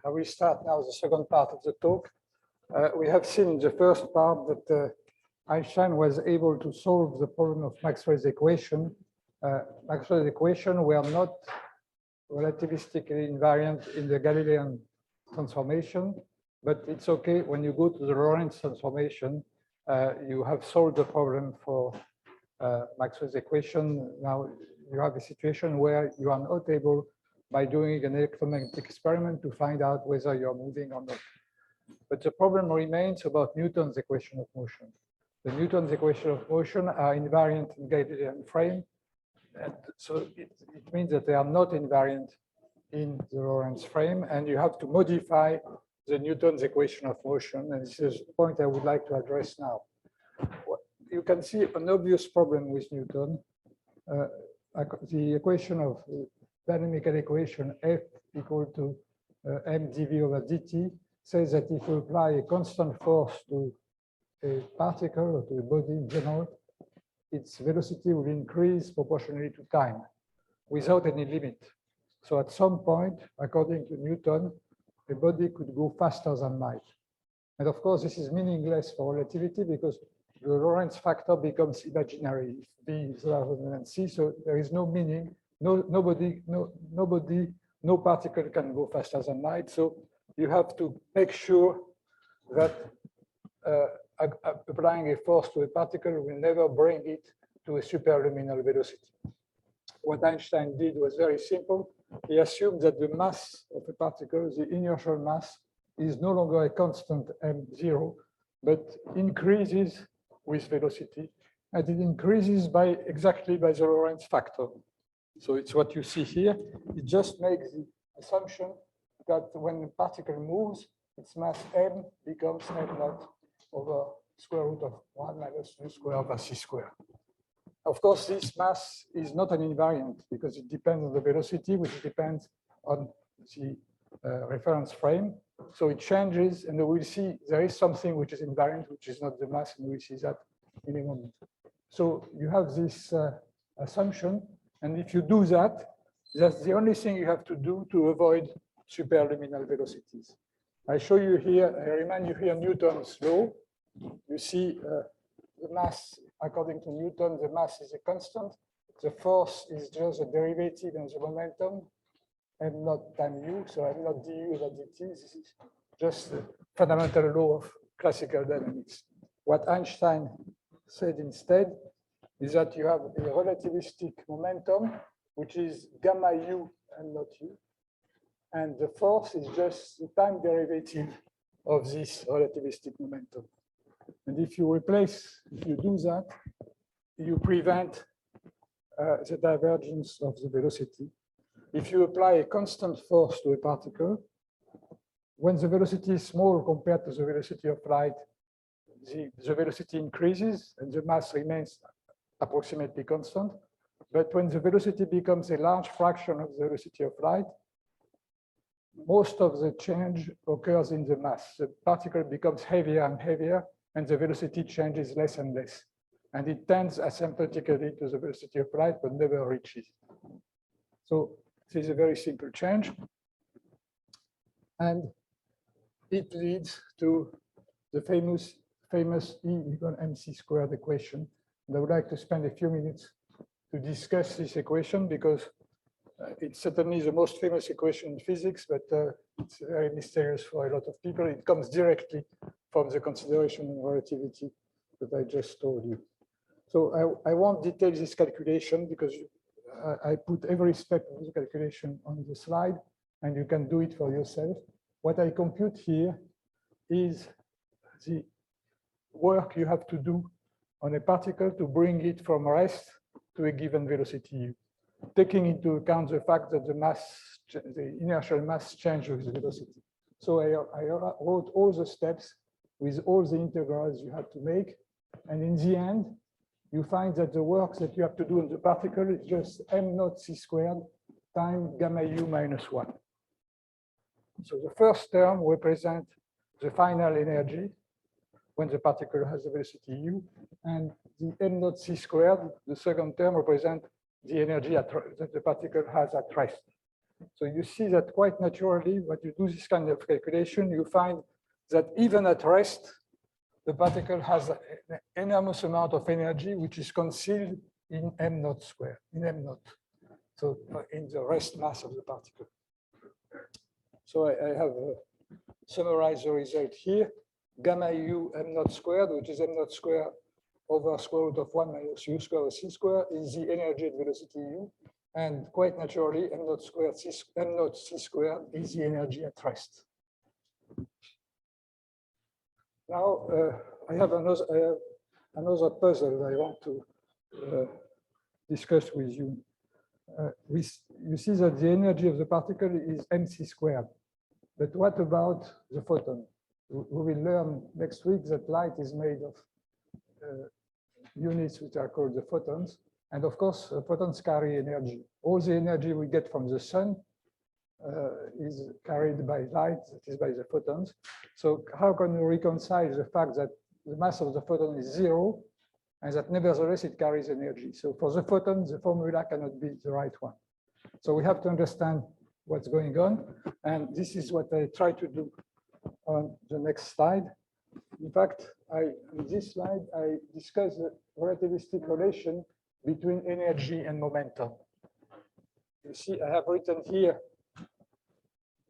I will start now the second part of the talk. We have seen in the first part that Einstein was able to solve the problem of Maxwell's equation. Maxwell's equation were not relativistically invariant in the Galilean transformation, but it's okay when you go to the Lorentz transformation, you have solved the problem for Maxwell's equation. Now you have a situation where you are not able, by doing an electromagnetic experiment, to find out whether you're moving or not. But the problem remains about Newton's equation of motion. The Newton's equation of motion are invariant in Galilean frame. And so it means that they are not invariant in the Lorentz frame, and you have to modify the Newton's equation of motion. And this is the point I would like to address now. You can see an obvious problem with Newton. The equation of dynamical equation F equal to m dv over dt says that if you apply a constant force to a particle or to a body in general, its velocity will increase proportionally to time without any limit. So at some point, according to Newton, a body could go faster than light. And of course, this is meaningless for relativity because the Lorentz factor becomes imaginary if B is larger than C, so there is no meaning. No particle can go faster than light. So you have to make sure that applying a force to a particle will never bring it to a superluminal velocity. What Einstein did was very simple. He assumed that the mass of a particle, the inertial mass, is no longer a constant m0, but increases with velocity, and it increases exactly by the Lorentz factor. So it's what you see here. It just makes the assumption that when a particle moves, its mass m becomes m0 over square root of 1 minus u squared over c squared. Of course, this mass is not an invariant because it depends on the velocity, which depends on the reference frame. So it changes, and we'll see there is something which is invariant, which is not the mass, and we'll see that in a moment. So you have this assumption. And if you do that, that's the only thing you have to do to avoid superluminal velocities. I show you here, I remind you here Newton's law. You see the mass, according to Newton, the mass is a constant. The force is just a derivative in the momentum, m naught time u, so m naught du over dt. This is just a fundamental law of classical dynamics. What Einstein said instead is that you have a relativistic momentum, which is gamma u and not u. And the force is just the time derivative of this relativistic momentum. And if you do that, you prevent the divergence of the velocity. If you apply a constant force to a particle, when the velocity is small compared to the velocity of light, the velocity increases and the mass remains approximately constant. But when the velocity becomes a large fraction of the velocity of light, most of the change occurs in the mass. The particle becomes heavier and heavier, and the velocity changes less and less. And it tends asymptotically to the velocity of light, but never reaches it. So this is a very simple change. And it leads to the famous E equal mc squared equation. And I would like to spend a few minutes to discuss this equation because it's certainly the most famous equation in physics, but it's very mysterious for a lot of people. It comes directly from the consideration in relativity that I just told you. So I won't detail this calculation because I put every step of the calculation on the slide, and you can do it for yourself. What I compute here is the work you have to do on a particle to bring it from rest to a given velocity u, taking into account the fact that the inertial mass changes with the velocity. So I wrote all the steps with all the integrals you have to make. And in the end, you find that the work that you have to do on the particle is just m naught c squared times gamma u minus 1. So the first term represents the final energy when the particle has the velocity u, and the m naught c squared, the second term, represents the energy that the particle has at rest. So you see that quite naturally, when you do this kind of calculation, you find that even at rest, the particle has an enormous amount of energy, which is concealed in m naught squared, in m naught. So in the rest mass of the particle. So I have summarized the result here. Gamma u m naught squared, which is m naught squared over square root of 1 minus u squared or c squared, is the energy at velocity u. And quite naturally, m naught squared, m naught c squared is the energy at rest. Now, I have another puzzle I want to discuss with you. You see that the energy of the particle is mc squared. But what about the photon? We will learn next week that light is made of units which are called the photons. And of course, photons carry energy. All the energy we get from the sun is carried by light, that is by the photons. So how can you reconcile the fact that the mass of the photon is 0 and that nevertheless it carries energy? So for the photons, the formula cannot be the right one. So we have to understand what's going on. And this is what I try to do on the next slide. In fact, in this slide, I discuss the relativistic relation between energy and momentum. You see, I have written here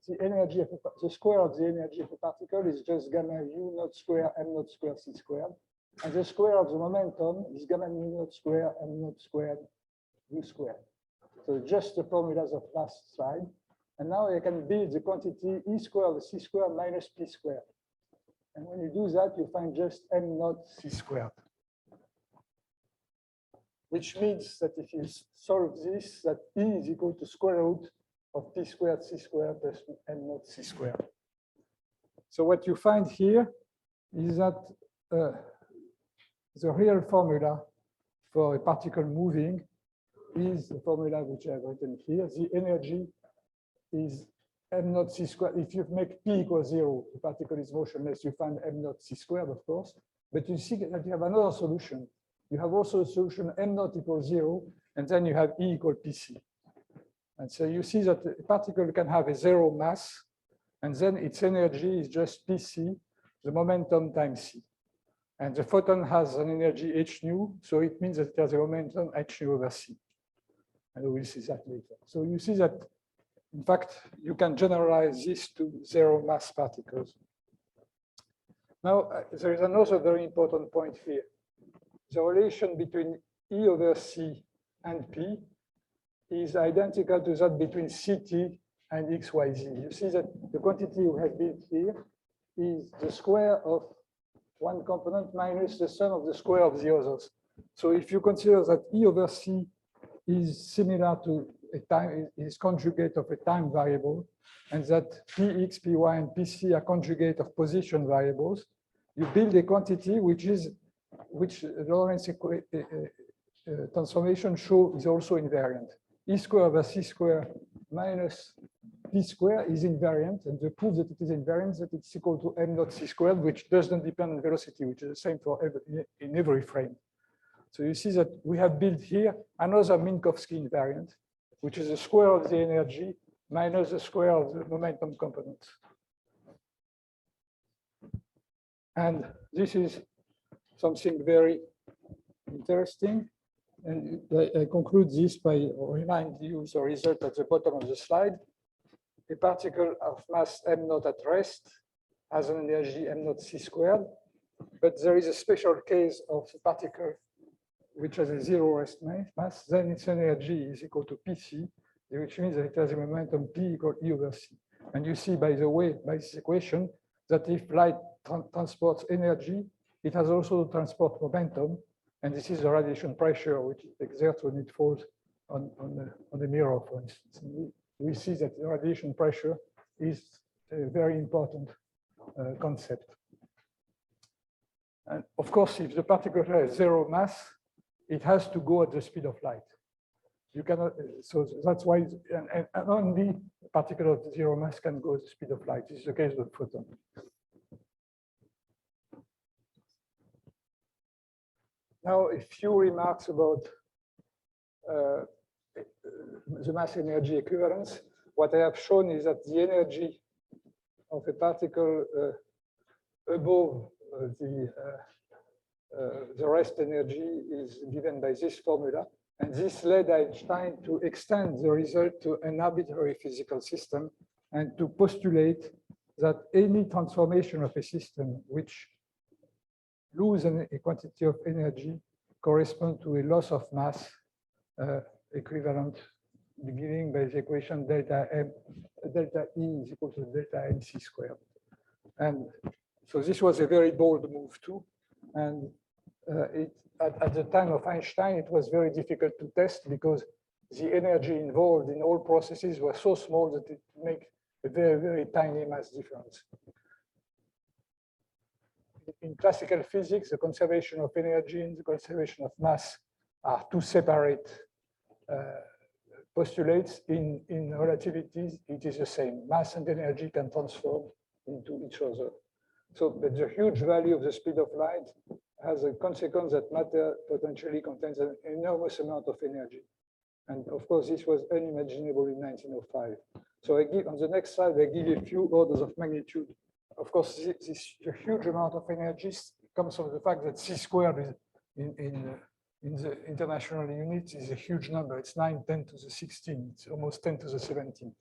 the energy of the square of the energy of a particle is just gamma u naught square m naught square c squared, and the square of the momentum is gamma mu naught square m naught squared u squared. So just the formulas of last slide, and now I can build the quantity e squared c squared minus p squared, and when you do that, you find just m naught c squared. Which means that if you solve this, that E is equal to square root of p squared c squared plus m naught c squared. So what you find here is that the real formula for a particle moving is the formula which I've written here. The energy is m naught c squared. If you make p equals 0, the particle is motionless, you find m naught c squared, of course. But you see that you have another solution. You have also a solution m naught equals 0, and then you have E equal pc. And so you see that a particle can have a 0 mass, and then its energy is just pc, the momentum times c. And the photon has an energy h nu, so it means that it has a momentum h nu over c. And we will see that later. So you see that, in fact, you can generalize this to 0 mass particles. Now, there is another very important point here. The relation between E over C and P is identical to that between CT and XYZ. You see that the quantity we have built here is the square of one component minus the sum of the square of the others. So if you consider that E over C is similar to a time, is conjugate of a time variable, and that Px, Py, and Pc are conjugate of position variables, you build a quantity which Lorentz transformation show is also invariant. E square over C square minus P square is invariant, and the proof that it is invariant that it's equal to m naught C squared, which doesn't depend on velocity, which is the same for in every frame. So you see that we have built here another Minkowski invariant, which is the square of the energy minus the square of the momentum component. And this is something very interesting. And I conclude this by remind you the result at the bottom of the slide. A particle of mass m naught at rest has an energy m naught c squared, but there is a special case of a particle which has a 0 rest mass, then its energy is equal to Pc, which means that it has a momentum P equal E over C. And you see, by the way, by this equation, that if light transports energy, it has also to transport momentum. And this is the radiation pressure which it exerts when it falls on the mirror, for instance. And we see that the radiation pressure is a very important concept. And of course, if the particle has 0 mass, it has to go at the speed of light. You cannot, so that's why, and only a particle of 0 mass can go at the speed of light. This is the case with photon. Now, a few remarks about the mass energy equivalence. what I have shown is that the energy of a particle above the rest energy is given by this formula. And this led Einstein to extend the result to an arbitrary physical system and to postulate that any transformation of a system which loses a quantity of energy corresponds to a loss of mass equivalent, beginning by the equation delta E is equal to delta mc squared. And so this was a very bold move too. And at the time of Einstein, it was very difficult to test because the energy involved in all processes was so small that it makes a very, very tiny mass difference. In classical physics, the conservation of energy and the conservation of mass are two separate postulates. In relativity, it is the same. Mass and energy can transform into each other. So, but the huge value of the speed of light has a consequence that matter potentially contains an enormous amount of energy. And of course, this was unimaginable in 1905. So I give, on the next slide, I give you a few orders of magnitude. Of course, this huge amount of energy comes from the fact that c squared is in the international units is a huge number. It's 9, 10 to the 16. It's almost 10 to the 17.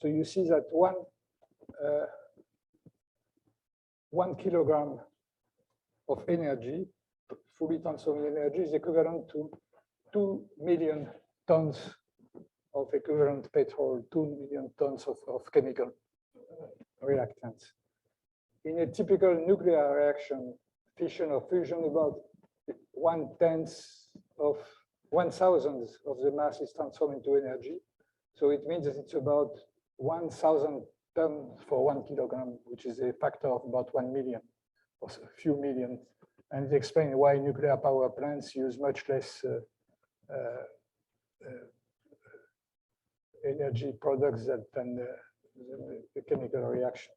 So you see that 1 kilogram of energy, fully transformed energy, is equivalent to 2 million tons of equivalent petrol, 2 million tons of chemical reactants. In a typical nuclear reaction, fission or fusion, about 1/10 of 1,000th of the mass is transformed into energy. So it means that it's about 1,000 tons for 1 kilogram, which is a factor of about 1 million or a few million. And it explains why nuclear power plants use much less energy products than the chemical reaction.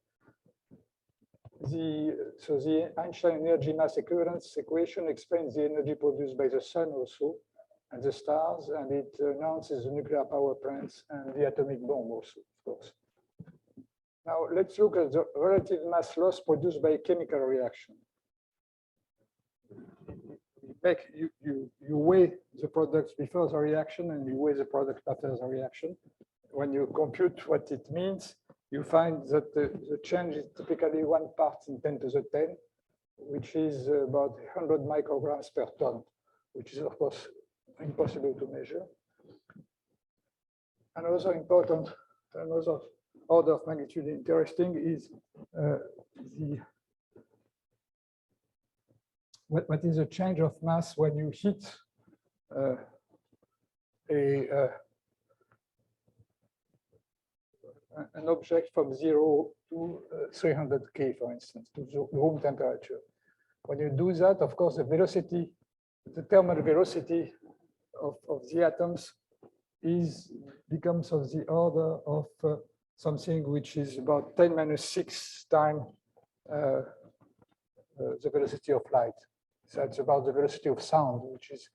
So the Einstein energy mass equivalence equation explains the energy produced by the sun also, and the stars, and it announces the nuclear power plants and the atomic bomb also, of course. Now let's look at the relative mass loss produced by a chemical reaction. You weigh the products before the reaction and you weigh the product after the reaction. When you compute what it means, you find that the change is typically 1 part in 10 to the 10, which is about 100 micrograms per ton, which is of course impossible to measure. Another order of magnitude interesting is what is the change of mass when you hit an object from 0 to 300 K, for instance, to the room temperature. When you do that, of course, the velocity, the thermal velocity of the atoms becomes of the order of something which is about 10⁻⁶ times the velocity of light. So that's about the velocity of sound, which is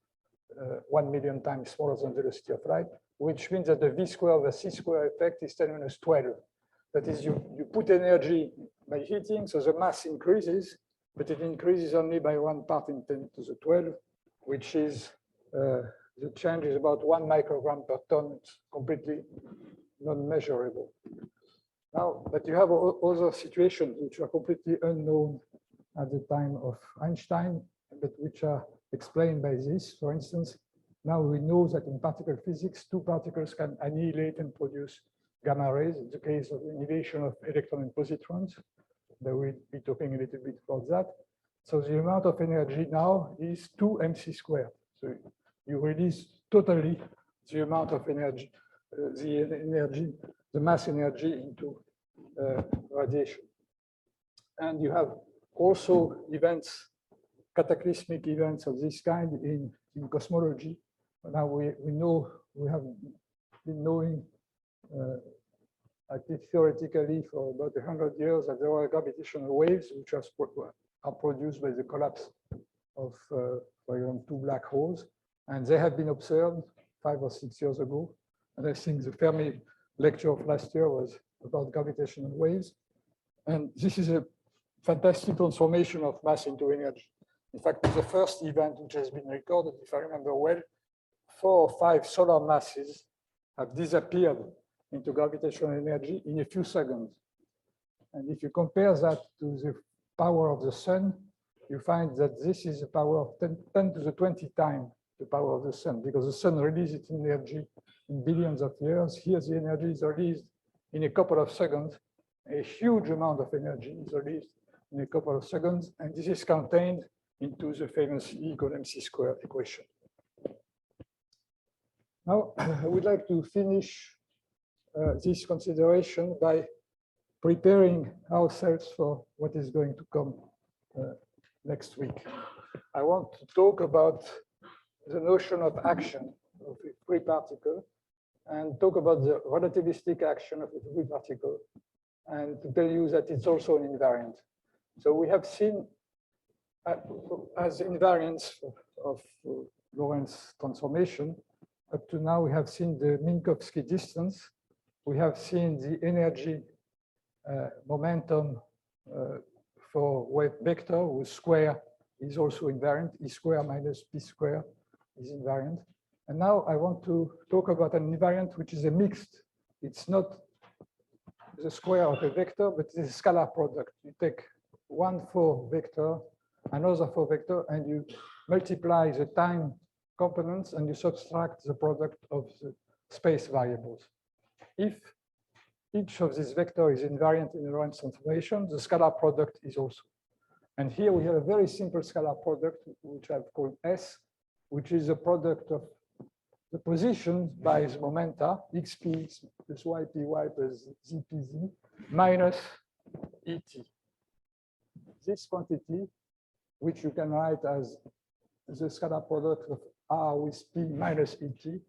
1 million times smaller than the velocity of light, which means that the V square over C square effect is 10⁻12. That is, you put energy by heating, so the mass increases, but it increases only by 1 part in 10 to the 12, which is the change is about 1 microgram per ton. It's completely non-measurable. Now, but you have other situations which are completely unknown at the time of Einstein, but which are explained by this. For instance, now we know that in particle physics, 2 particles can annihilate and produce gamma rays. In the case of the innovation of electron and positrons, that we'll be talking a little bit about that. So the amount of energy now is 2 mc squared. So you release totally the amount of energy, the mass energy into radiation. And you have also events, cataclysmic events of this kind in cosmology. Now we have been knowing theoretically for about 100 years that there are gravitational waves which are produced by the collapse of, for example, 2 black holes, and they have been observed 5 or 6 years ago. And I think the Fermi lecture of last year was about gravitational waves. And this is a fantastic transformation of mass into energy. In fact, it's the first event which has been recorded, if I remember well. 4 or 5 solar masses have disappeared into gravitational energy in a few seconds. And if you compare that to the power of the sun, you find that this is a power of 10 to the 20 times the power of the sun, because the sun releases its energy in billions of years. Here, the energy is released in a couple of seconds. A huge amount of energy is released in a couple of seconds, and this is contained into the famous E equal mc squared equation. Now, I would like to finish this consideration by preparing ourselves for what is going to come next week. I want to talk about the notion of action of a free particle and talk about the relativistic action of a free particle and to tell you that it's also an invariant. So we have seen as invariants of Lorentz transformation, up to now we have seen the Minkowski distance, we have seen the energy momentum for wave vector whose square is also invariant, E square minus P square is invariant. And now I want to talk about an invariant which is a mixed. It's not the square of a vector, but it's a scalar product. You take one 4 vector, another 4 vector, and you multiply the time components and you subtract the product of the space variables. If each of these vectors is invariant in the Lorentz transformation, the scalar product is also. And here we have a very simple scalar product, which I've called S, which is a product of the positions by the momenta, xp plus ypy plus zpz minus et. This quantity, which you can write as the scalar product of R with P minus et,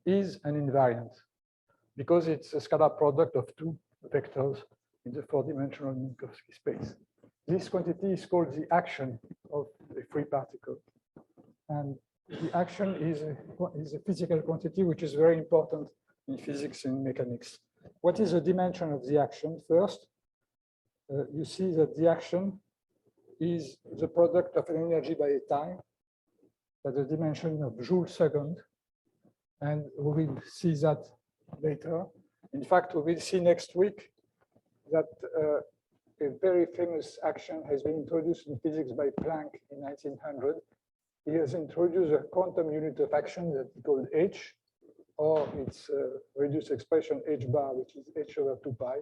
is an invariant because it's a scalar product of 2 vectors in the 4-dimensional Minkowski space. This quantity is called the action of a free particle. And the action is a physical quantity which is very important in physics and mechanics. What is the dimension of the action? First, you see that the action is the product of an energy by a time, at the dimension of Joule second, and we will see that later. In fact, we will see next week that a very famous action has been introduced in physics by Planck in 1900. He has introduced a quantum unit of action that he called h, or its reduced expression h bar, which is h over 2 pi.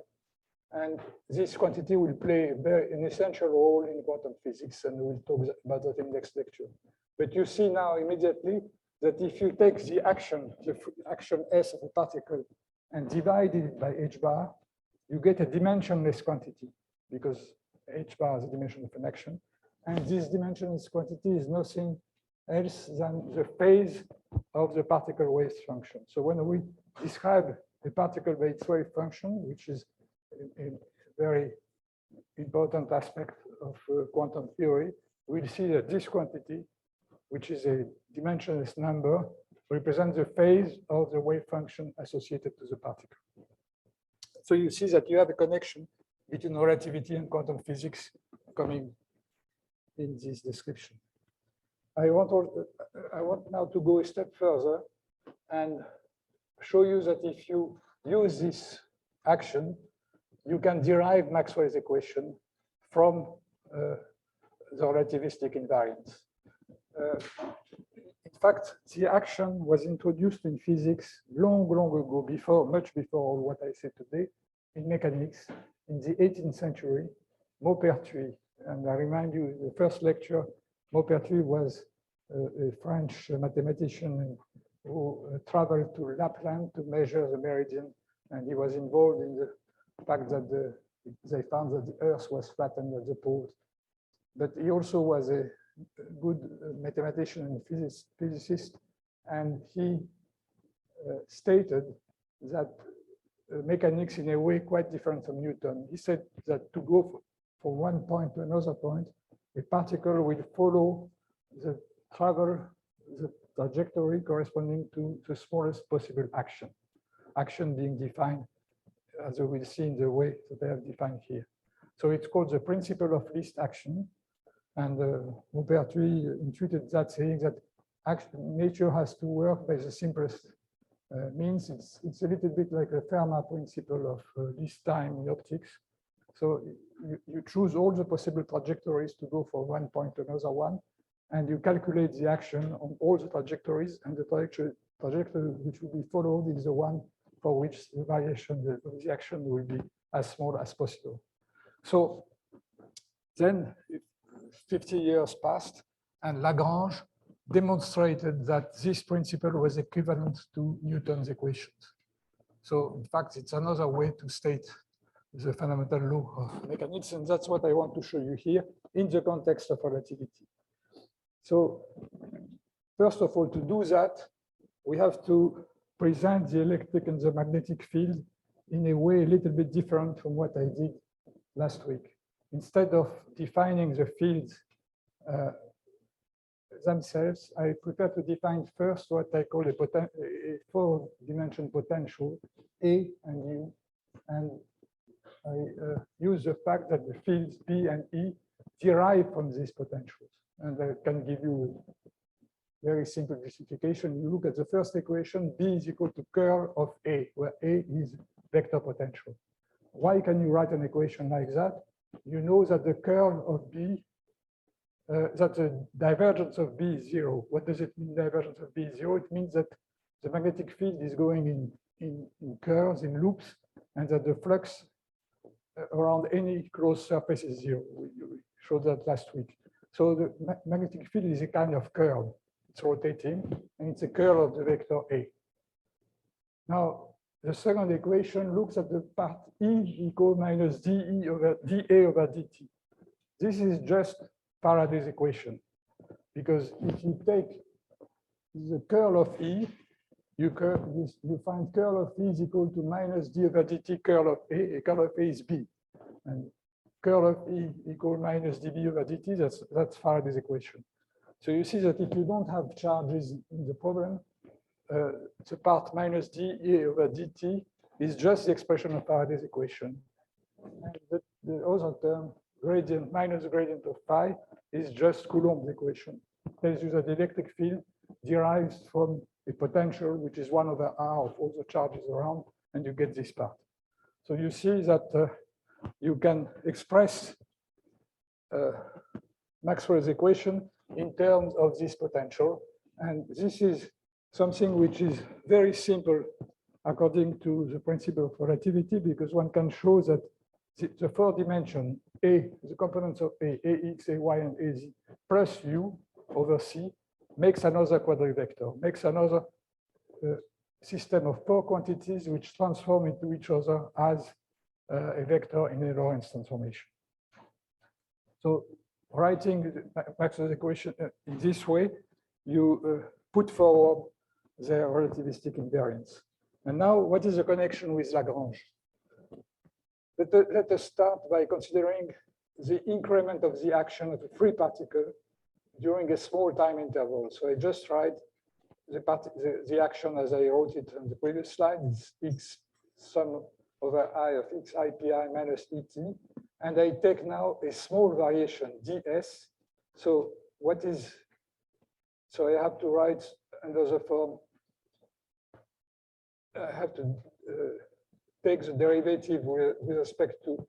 And this quantity will play an essential role in quantum physics, and we'll talk about that in next lecture. But you see now immediately that if you take the action S of a particle and divide it by h bar, you get a dimensionless quantity, because h bar is the dimension of an action. And this dimensionless quantity is nothing else than the phase of the particle wave function. So when we describe a particle by its wave function, which is a very important aspect of quantum theory, we'll see that this quantity, which is a dimensionless number, represents the phase of the wave function associated to the particle. So you see that you have a connection between relativity and quantum physics coming in this description. I want now to go a step further and show you that if you use this action, you can derive Maxwell's equation from the relativistic invariants. In fact, the action was introduced in physics long ago, much before what I said today, in mechanics, in the 18th century. Maupertuis, and I remind you, the first lecture, Maupertuis was a French mathematician who traveled to Lapland to measure the meridian, and he was involved in the fact that they found that the Earth was flattened at the poles. But he also was a good mathematician and physicist, and he stated that mechanics in a way quite different from Newton. He said that to go from one point to another point, a particle will follow the trajectory corresponding to the smallest possible action. action being defined, as we will see in the way that I have defined here. So it's called the principle of least action. And Maupertuis intuited that, saying that nature has to work by the simplest means. It's a little bit like the Fermi principle of least time in optics. So you choose all the possible trajectories to go from one point to another one, and you calculate the action on all the trajectories, and the trajectory which will be followed is the one for which the variation of the action will be as small as possible. So then 50 years passed, and Lagrange demonstrated that this principle was equivalent to Newton's equations. So in fact, it's another way to state the fundamental law of mechanics, and that's what I want to show you here in the context of relativity. So first of all, to do that, we have to present the electric and the magnetic field in a way a little bit different from what I did last week. Instead of defining the fields themselves, I prefer to define first what I call a four-dimension potential, A and U, and I use the fact that the fields B and E derive from these potentials. And I can give you a very simple justification. You look at the first equation, B is equal to curl of A, where A is vector potential. Why can you write an equation like that? You know that the curl of B, that the divergence of B is zero. What does it mean, divergence of B is zero? It means that the magnetic field is going in curves, in loops, and that the flux around any closed surface is zero. We showed that last week. So the magnetic field is a kind of curve. It's rotating, and it's a curl of the vector A. Now, the second equation looks at the part E equal minus dE over dA over dt. This is just Faraday's equation, because if you take the curl of E, you find curl of E is equal to minus d over dt curl of A. Curl of A is B, and curl of E equal minus dB over dt. That's Faraday's equation. So you see that if you don't have charges in the problem, the part minus dA over dt is just the expression of Faraday's equation. And the other term, gradient minus the gradient of phi, is just Coulomb's equation. It tells you that the electric field derives from a potential, which is 1 over r of all the charges around, and you get this part. So you see that you can express Maxwell's equation in terms of this potential. And this is something which is very simple according to the principle of relativity, because one can show that the four dimension A, the components of A, AX, AY, and AZ, plus U over C, makes another quadrivector, makes another system of four quantities which transform into each other as a vector in a Lorentz transformation. So writing Maxwell's equation in this way, you put forward their relativistic invariants. And now, what is the connection with Lagrange? Let us start by considering the increment of the action of a free particle during a small time interval. So I just write the action as I wrote it on the previous slide. It's x sum over I of x I pi minus et. And I take now a small variation, ds. So what is, so I have to write under the form, I have to take the derivative with respect to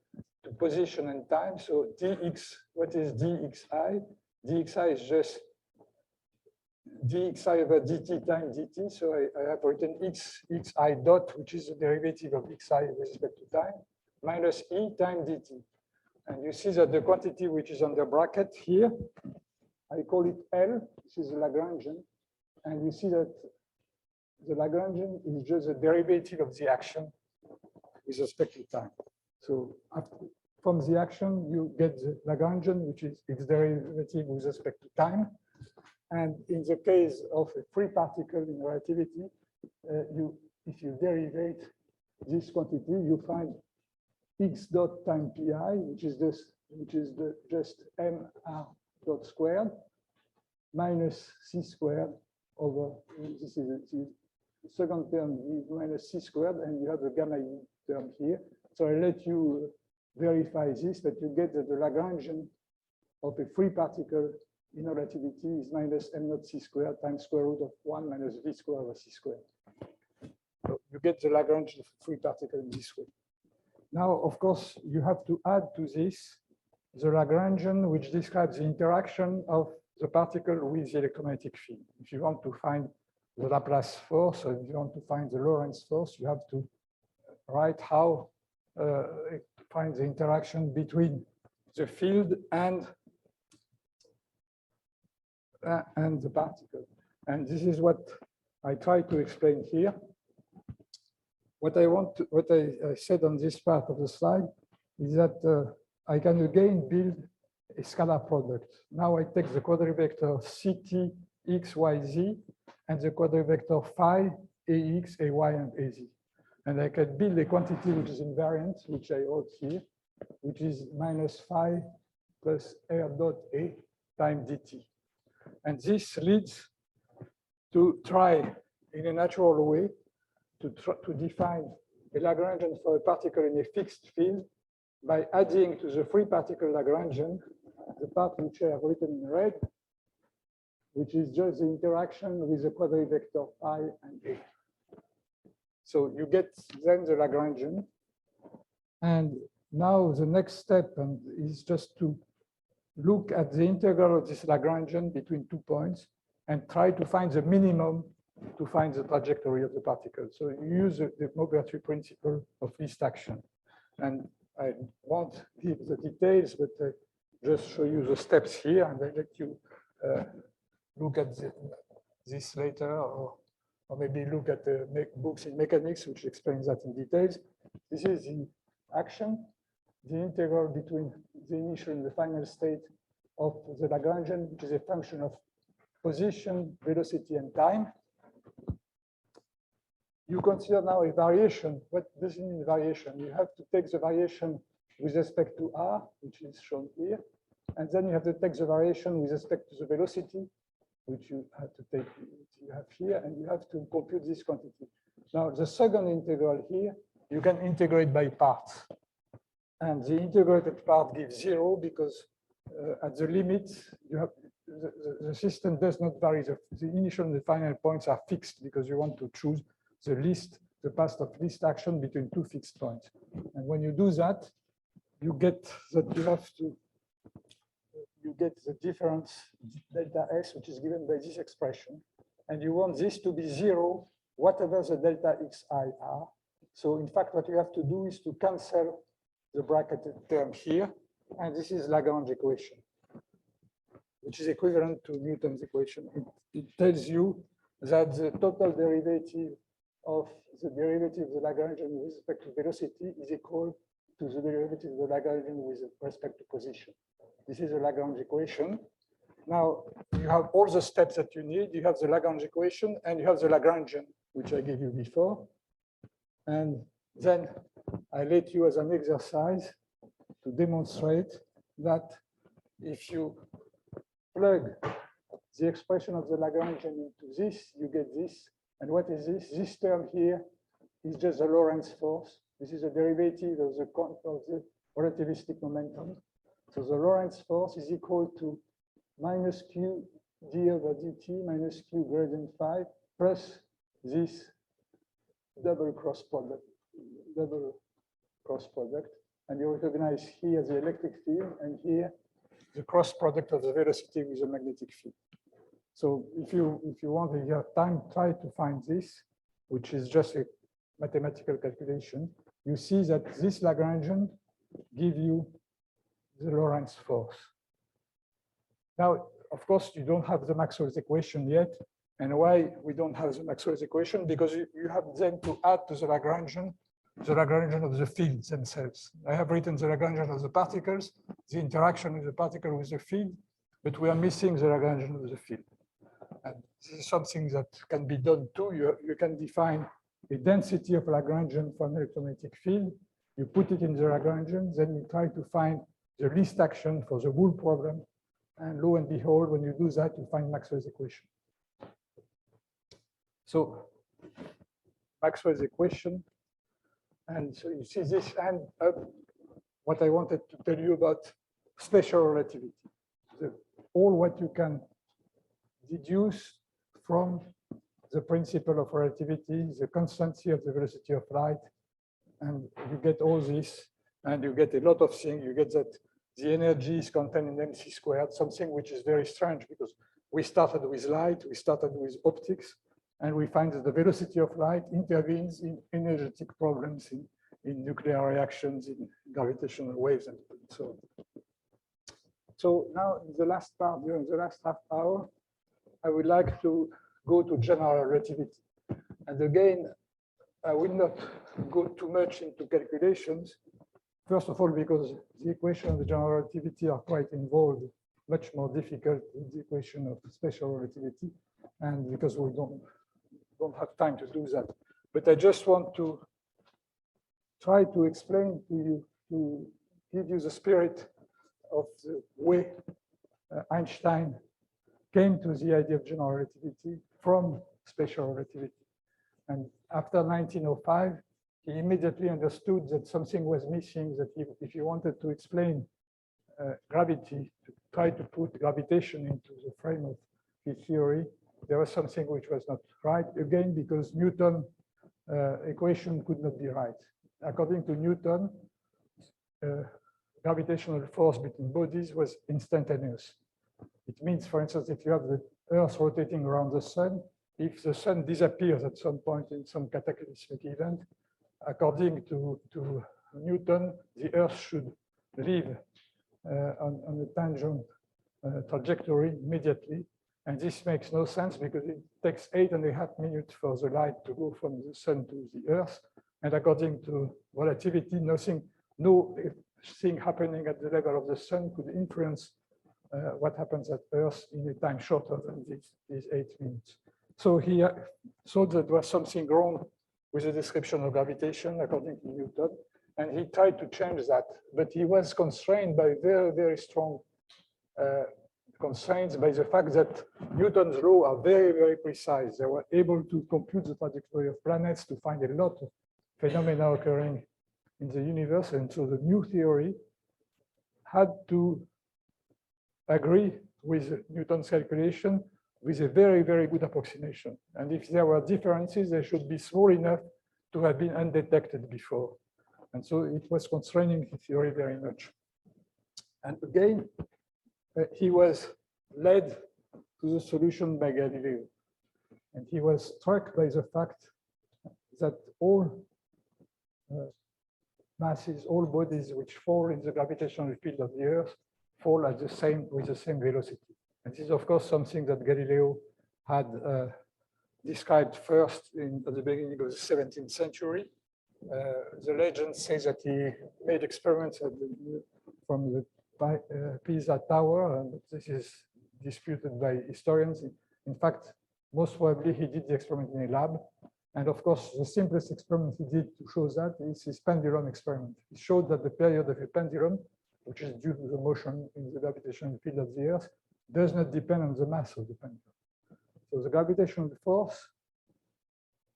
position and time. So dx, what is dxi? Dxi is just dxi over dt times dt. So I have written xi dot, which is the derivative of xi with respect to time, minus e times dt. And you see that the quantity which is on the bracket here, I call it L. This is the Lagrangian. And you see that the Lagrangian is just the derivative of the action with respect to time. So from the action, you get the Lagrangian, which is its derivative with respect to time. And in the case of a free particle in relativity, if you derivate this quantity, you find x dot times pi, which is just mr dot squared minus c squared over this is The second term is minus c squared, and you have the gamma e term here. So I'll let you verify this, that you get that the Lagrangian of a free particle in relativity is minus m naught c squared times square root of 1 minus v squared over c squared. So you get the Lagrangian of a free particle in this way. Now, of course, you have to add to this the Lagrangian, which describes the interaction of the particle with the electromagnetic field. If you want to find the Laplace force, or if you want to find the Lorentz force, you have to write how it finds the interaction between the field and the particle. And this is what I try to explain here. What I said on this part of the slide is that I can again build a scalar product. Now I take the quadrivector CT, X, Y, Z, and the quadrivector phi, AX, AY, and AZ. And I can build a quantity which is invariant, which I wrote here, which is minus phi plus R dot A times dt. And this leads to try in a natural way to define a Lagrangian for a particle in a fixed field by adding to the free particle Lagrangian the part which I have written in red, which is just the interaction with the quadrivector phi and A. So you get then the Lagrangian. And now the next step is just to look at the integral of this Lagrangian between 2 points and try to find the minimum to find the trajectory of the particle. So you use the Maupertuis principle of least action. And I won't give the details, but I just show you the steps here, and I let you look at this later, or maybe look at the books in mechanics, which explains that in details. This is the action, the integral between the initial and the final state of the Lagrangian, which is a function of position, velocity, and time. You consider now a variation. What does it mean, variation? You have to take the variation with respect to r, which is shown here, and then you have to take the variation with respect to the velocity, which you have to take, you have here, and you have to compute this quantity. Now, the second integral here, you can integrate by parts. And the integrated part gives 0 because at the limit, you have the system does not vary. The initial and the final points are fixed because you want to choose the path of least action between 2 fixed points. And when you do that, you get that you get the difference delta S, which is given by this expression. And you want this to be 0, whatever the delta xi are. So in fact, what you have to do is to cancel the bracketed term here. And this is Lagrange equation, which is equivalent to Newton's equation. It tells you that the total derivative of the derivative of the Lagrangian with respect to velocity is equal to the derivative of the Lagrangian with respect to position. This is a Lagrange equation. Now, you have all the steps that you need. You have the Lagrange equation, and you have the Lagrangian, which I gave you before. And then I let you as an exercise to demonstrate that if you plug the expression of the Lagrangian into this, you get this. And what is this? This term here is just the Lorentz force. This is a derivative of the relativistic momentum. So the Lorentz force is equal to minus q d over dt minus q gradient phi plus this double cross product. And you recognize here the electric field and here the cross product of the velocity with the magnetic field. So if you want, if you have time, try to find this, which is just a mathematical calculation. You see that this Lagrangian gives you the Lorentz force. Now, of course, you don't have the Maxwell's equation yet. And why we don't have the Maxwell's equation? Because you have then to add to the Lagrangian of the fields themselves. I have written the Lagrangian of the particles, the interaction with the particle with the field, but we are missing the Lagrangian of the field. And this is something that can be done too. You can define a density of Lagrangian for an electromagnetic field. You put it in the Lagrangian, then you try to find the least action for the whole problem. And lo and behold, when you do that, you find Maxwell's equation. So Maxwell's equation. And so you see this end up what I wanted to tell you about special relativity. All what you can deduce from the principle of relativity, the constancy of the velocity of light, and you get all this, and you get a lot of things. You get that the energy is contained in mc squared, something which is very strange because we started with light, we started with optics, and we find that the velocity of light intervenes in energetic problems in nuclear reactions, in gravitational waves, and so on. So now, in the last part, during the last half hour, I would like to go to general relativity. And again, I will not go too much into calculations. First of all, because the equation of the general relativity are quite involved, much more difficult than the equation of special relativity, and because we don't have time to do that. But I just want to try to explain to you, to give you the spirit of the way Einstein came to the idea of general relativity from special relativity. And after 1905, he immediately understood that something was missing, that if he wanted to explain gravity, to try to put gravitation into the frame of his theory, there was something which was not right, again, because Newton's equation could not be right. According to Newton, gravitational force between bodies was instantaneous. It means, for instance, if you have the Earth rotating around the sun, if the sun disappears at some point in some cataclysmic event, according to Newton, the Earth should leave on a tangent trajectory immediately. And this makes no sense because it takes 8.5 minutes for the light to go from the sun to the Earth. And according to relativity, no thing happening at the level of the sun could influence what happens at Earth in a time shorter than these 8 minutes. So he thought that there was something wrong with the description of gravitation, according to Newton, and he tried to change that. But he was constrained by very, very strong constraints by the fact that Newton's laws are very, very precise. They were able to compute the trajectory of planets to find a lot of phenomena occurring in the universe. And so the new theory had to agree with Newton's calculation with a very, very good approximation. And if there were differences, they should be small enough to have been undetected before. And so it was constraining the theory very much. And again, he was led to the solution by Galileo. And he was struck by the fact that all masses, all bodies which fall in the gravitational field of the Earth fall at the same, with the same velocity. And this is, of course, something that Galileo had described first at the beginning of the 17th century. The legend says that he made experiments from the Pisa Tower, and this is disputed by historians. In fact, most probably he did the experiment in a lab. And of course, the simplest experiment he did to show that is his pendulum experiment. He showed that the period of a pendulum, which is due to the motion in the gravitational field of the Earth, does not depend on the mass of the pendulum. So the gravitational force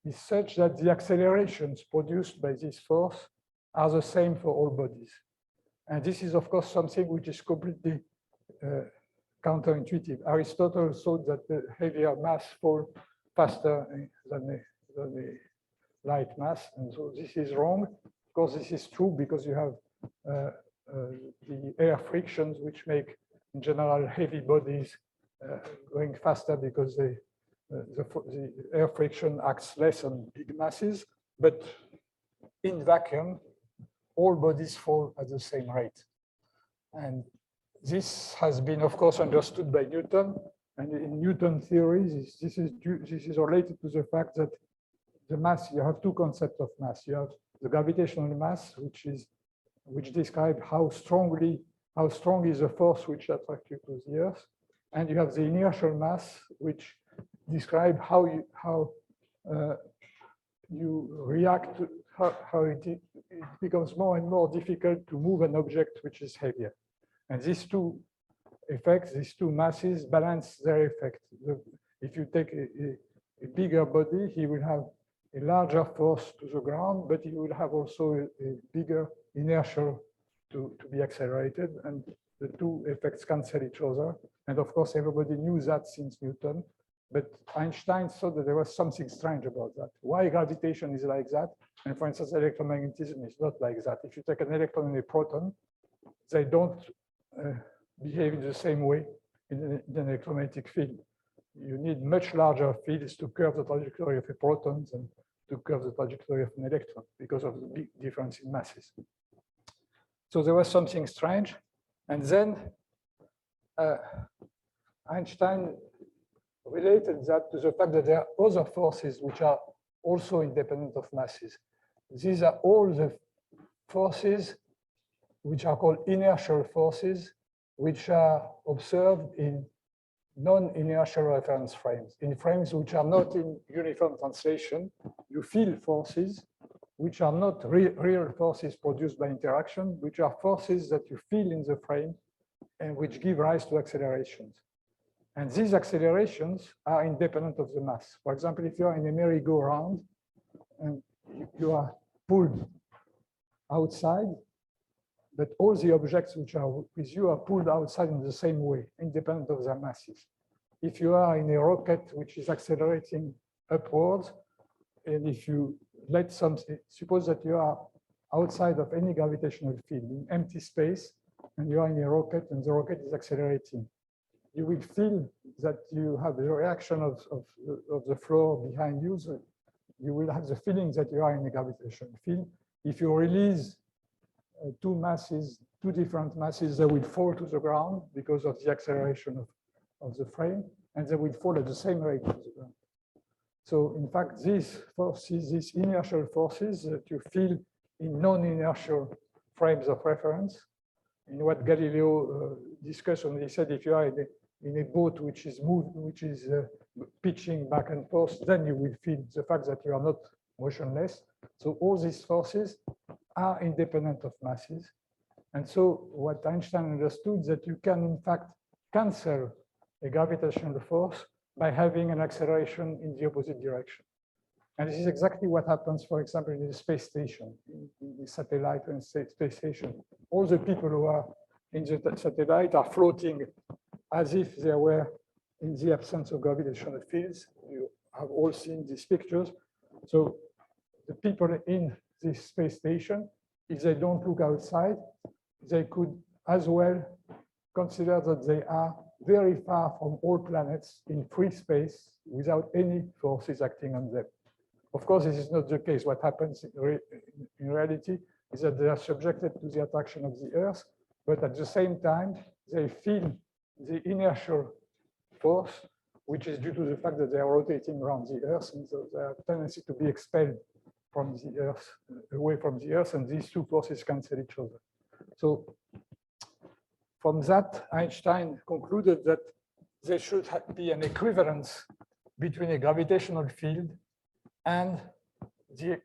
is such that the accelerations produced by this force are the same for all bodies. And this is, of course, something which is completely counterintuitive. Aristotle thought that the heavier mass fall faster than the light mass. And so this is wrong. Of course, this is true because you have the air frictions, which make, in general, heavy bodies going faster because the air friction acts less on big masses. But in vacuum, all bodies fall at the same rate. And this has been, of course, understood by Newton. And in Newton theory, this is related to the fact that the mass, you have two concepts of mass. You have the gravitational mass, which describe how strong is the force which attracts you to the Earth. And you have the inertial mass, which describe how you react to how it becomes more and more difficult to move an object which is heavier. And these two effects, these two masses balance their effect. If you take a bigger body, he will have a larger force to the ground, but you will have also a bigger inertia to be accelerated, and the two effects cancel each other. And of course, everybody knew that since Newton, but Einstein thought that there was something strange about that. Why gravitation is like that? And for instance, electromagnetism is not like that. If you take an electron and a proton, they don't behave in the same way in an electromagnetic field. You need much larger fields to curve the trajectory of a proton than to curve the trajectory of an electron because of the big difference in masses. So there was something strange. And then Einstein related that to the fact that there are other forces which are also independent of masses. These are all the forces which are called inertial forces, which are observed in non-inertial reference frames, in frames which are not in uniform translation. You feel forces which are not real forces produced by interaction, which are forces that you feel in the frame and which give rise to accelerations. And these accelerations are independent of the mass. For example, if you're in a merry-go-round and you are pulled outside, but all the objects which are with you are pulled outside in the same way, independent of their masses. If you are in a rocket which is accelerating upwards, and if you let something, suppose that you are outside of any gravitational field in empty space, and you are in a rocket and the rocket is accelerating, you will feel that you have the reaction of the floor behind you. So you will have the feeling that you are in a gravitational field. If you release two masses, two different masses, they will fall to the ground because of the acceleration of the frame, and they will fall at the same rate to the ground. So in fact, these forces, these inertial forces that you feel in non-inertial frames of reference, in what Galileo discussed when he said, if you are in a boat which is pitching back and forth, then you will feel the fact that you are not motionless. So all these forces are independent of masses. And so what Einstein understood that you can in fact cancel a gravitational force by having an acceleration in the opposite direction. And this is exactly what happens, for example, in the space station, in the satellite and space station. All the people who are in the satellite are floating as if they were in the absence of gravitational fields. You have all seen these pictures. So the people in this space station, if they don't look outside, they could as well consider that they are very far from all planets in free space without any forces acting on them. Of course, this is not the case. What happens in reality is that they are subjected to the attraction of the Earth, but at the same time, they feel the inertial force, which is due to the fact that they are rotating around the Earth, and so they have a tendency to be expelled from the Earth, away from the Earth, and these two forces cancel each other. So from that, Einstein concluded that there should be an equivalence between a gravitational field and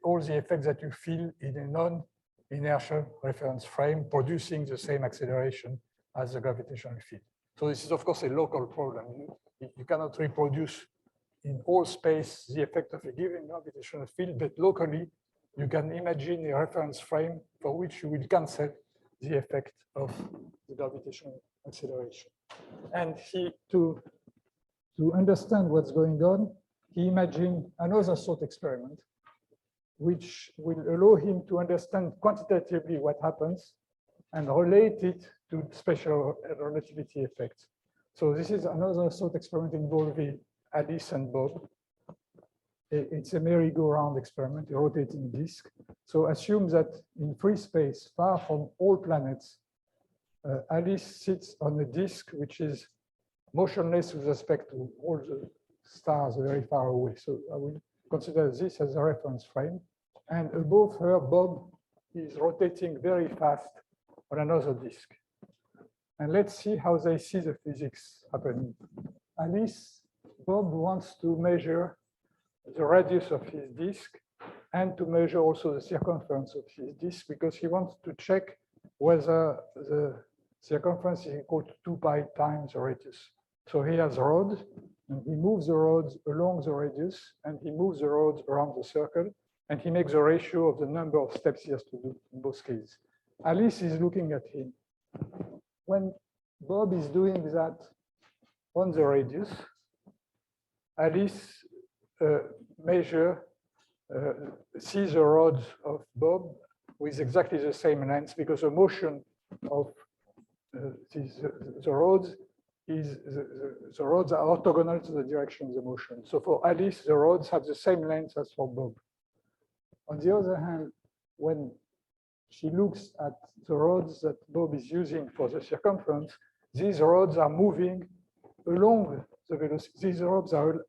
all the effects that you feel in a non-inertial reference frame producing the same acceleration as the gravitational field. So this is, of course, a local problem. You cannot reproduce in all space the effect of a given gravitational field, but locally, you can imagine a reference frame for which you will cancel the effect of the gravitational acceleration. And to understand what's going on, he imagined another thought experiment, which will allow him to understand quantitatively what happens and relate it to special relativity effects. So this is another thought experiment involving Alice and Bob. It's a merry-go-round experiment, a rotating disk. So assume that in free space, far from all planets, Alice sits on a disk which is motionless with respect to all the stars very far away. So I will consider this as a reference frame. And above her, Bob is rotating very fast on another disk. And let's see how they see the physics happening. Alice, Bob wants to measure the radius of his disk and to measure also the circumference of his disk because he wants to check whether the circumference is equal to 2 pi times the radius. So he has a rod And he moves the rods along the radius, and he moves the rods around the circle, and he makes a ratio of the number of steps he has to do in both cases. Alice is looking at him. When Bob is doing that on the radius, Alice sees the rods of Bob with exactly the same length, because the motion of the rods are orthogonal to the direction of the motion. So for Alice, the rods have the same length as for Bob. On the other hand, when she looks at the rods that Bob is using for the circumference, these rods are moving along the velocity. These rods are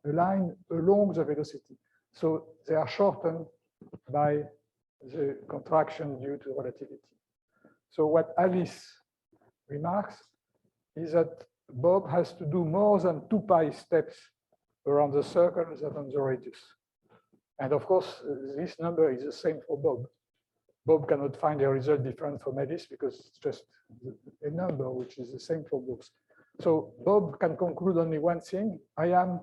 aligned along the velocity. So they are shortened by the contraction due to relativity. So what Alice remarks is that Bob has to do more than 2 pi steps around the circle than on the radius. And of course, this number is the same for Bob. Bob cannot find a result different from Alice because it's just a number which is the same for both. So Bob can conclude only one thing: I am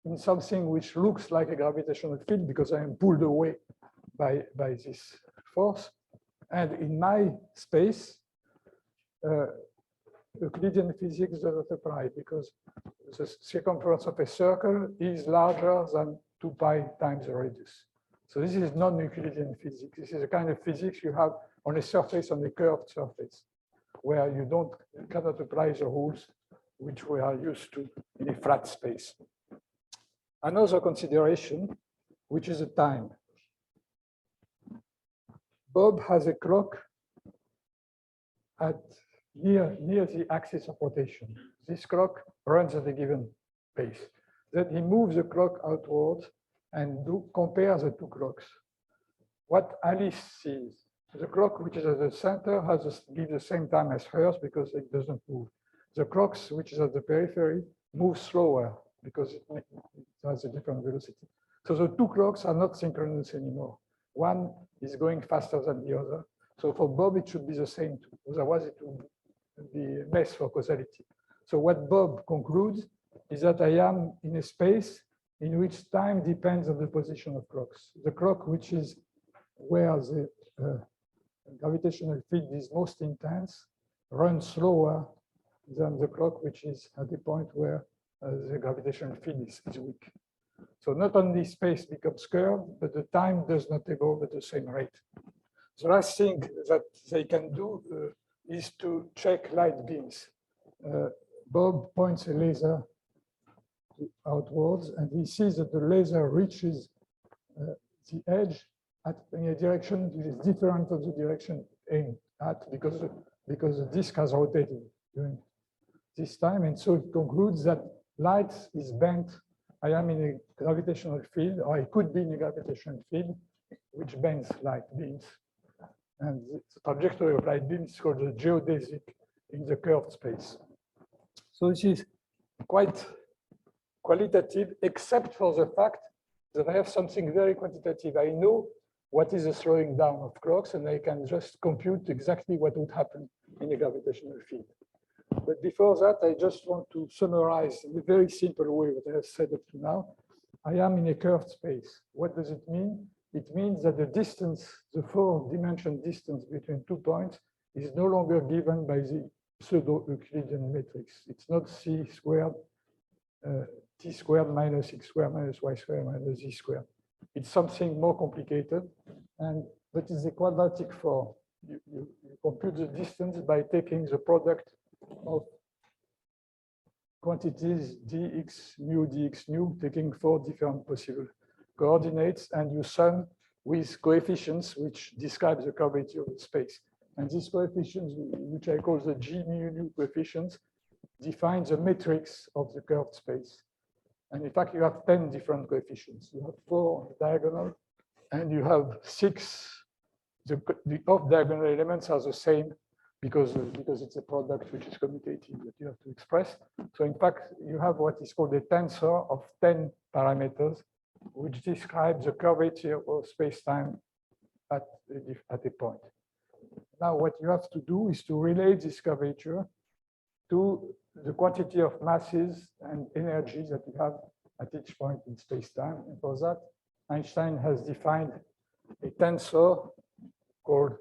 in something which looks like a gravitational field because I am pulled away by this force. And in my space, Euclidean physics does not apply because the circumference of a circle is larger than 2 pi times the radius. So this is non-Euclidean physics. This is a kind of physics you have on a surface, on a curved surface, where you cannot apply the rules which we are used to in a flat space. Another consideration, which is the time. Bob has a clock at near the axis of rotation. This clock runs at a given pace. Then he moves the clock outwards and compare the two clocks. What Alice sees, the clock which is at the center gives the same time as hers because it doesn't move. The clocks which is at the periphery move slower because it has a different velocity. So the two clocks are not synchronous anymore. One is going faster than the other. So for Bob, it should be the same too. Otherwise, it would be a mess for causality. So what Bob concludes is that I am in a space in which time depends on the position of clocks. The clock which is where the gravitational field is most intense runs slower than the clock which is at the point where the gravitational field is weak. So not only space becomes curved, but the time does not evolve at the same rate. The last thing that they can do is to check light beams. Bob points a laser outwards, and he sees that the laser reaches the edge in a direction that is different from the direction aimed at because the disk has rotated during this time. And so it concludes that light is bent. I am in a gravitational field, or I could be in a gravitational field, which bends light beams. And the trajectory of light beams is called the geodesic in the curved space. So this is quite qualitative, except for the fact that I have something very quantitative. I know what is the slowing down of clocks, and I can just compute exactly what would happen in a gravitational field. But before that, I just want to summarize in a very simple way what I have said up to now. I am in a curved space. What does it mean? It means that the distance, the 4-dimension distance between 2 points is no longer given by the pseudo-Euclidean matrix. It's not c squared, t squared minus x squared minus y squared minus z squared. It's something more complicated, but it's a quadratic form. You compute the distance by taking the product of quantities dx nu, taking 4 different possible coordinates, and you sum with coefficients which describe the curvature of the space. And these coefficients, which I call the G mu nu coefficients, define the matrix of the curved space. And in fact, you have 10 different coefficients. You have 4 on the diagonal, and you have 6. The off-diagonal elements are the same because it's a product which is commutative that you have to express. So in fact, you have what is called a tensor of 10 parameters, which describes the curvature of space-time at a point. Now, what you have to do is to relate this curvature to the quantity of masses and energies that we have at each point in space-time. And for that, Einstein has defined a tensor called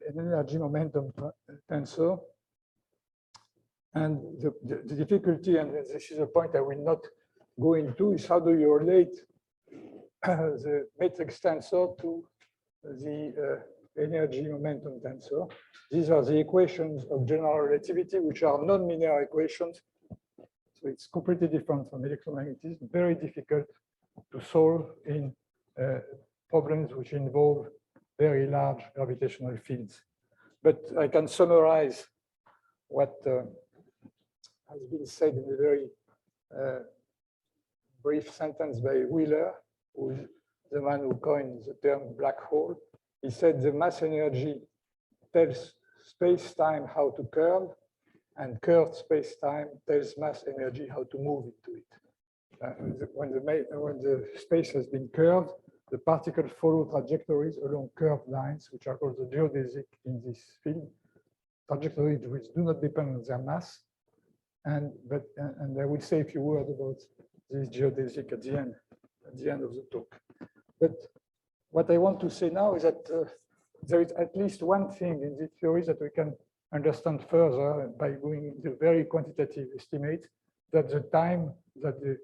an energy momentum tensor. And the difficulty, and this is a point I will not go into, is how do you relate the matrix tensor to the energy momentum tensor. These are the equations of general relativity, which are non-linear equations. So it's completely different from electromagnetism, very difficult to solve in problems which involve very large gravitational fields. But I can summarize what has been said in a very brief sentence by Wheeler, who is the man who coined the term black hole. He said the mass energy tells space-time how to curve, and curved space-time tells mass energy how to move into it. When the space has been curved, the particles follow trajectories along curved lines, which are called the geodesic in this field, trajectories which do not depend on their mass. And I will say a few words about this geodesic at the end of the talk. But what I want to say now is that there is at least one thing in this theory that we can understand further by going into very quantitative estimate, that the time that the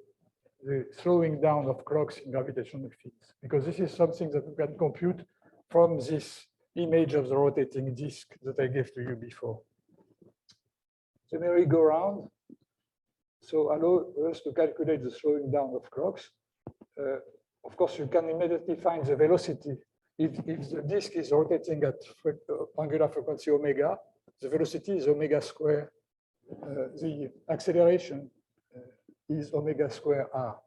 slowing down of clocks in gravitational fields, because this is something that we can compute from this image of the rotating disk that I gave to you before. The merry-go-round. So allow us to calculate the slowing down of clocks. Of course, you can immediately find the velocity. If the disk is rotating at angular frequency omega, the velocity is omega square. The acceleration is omega square r.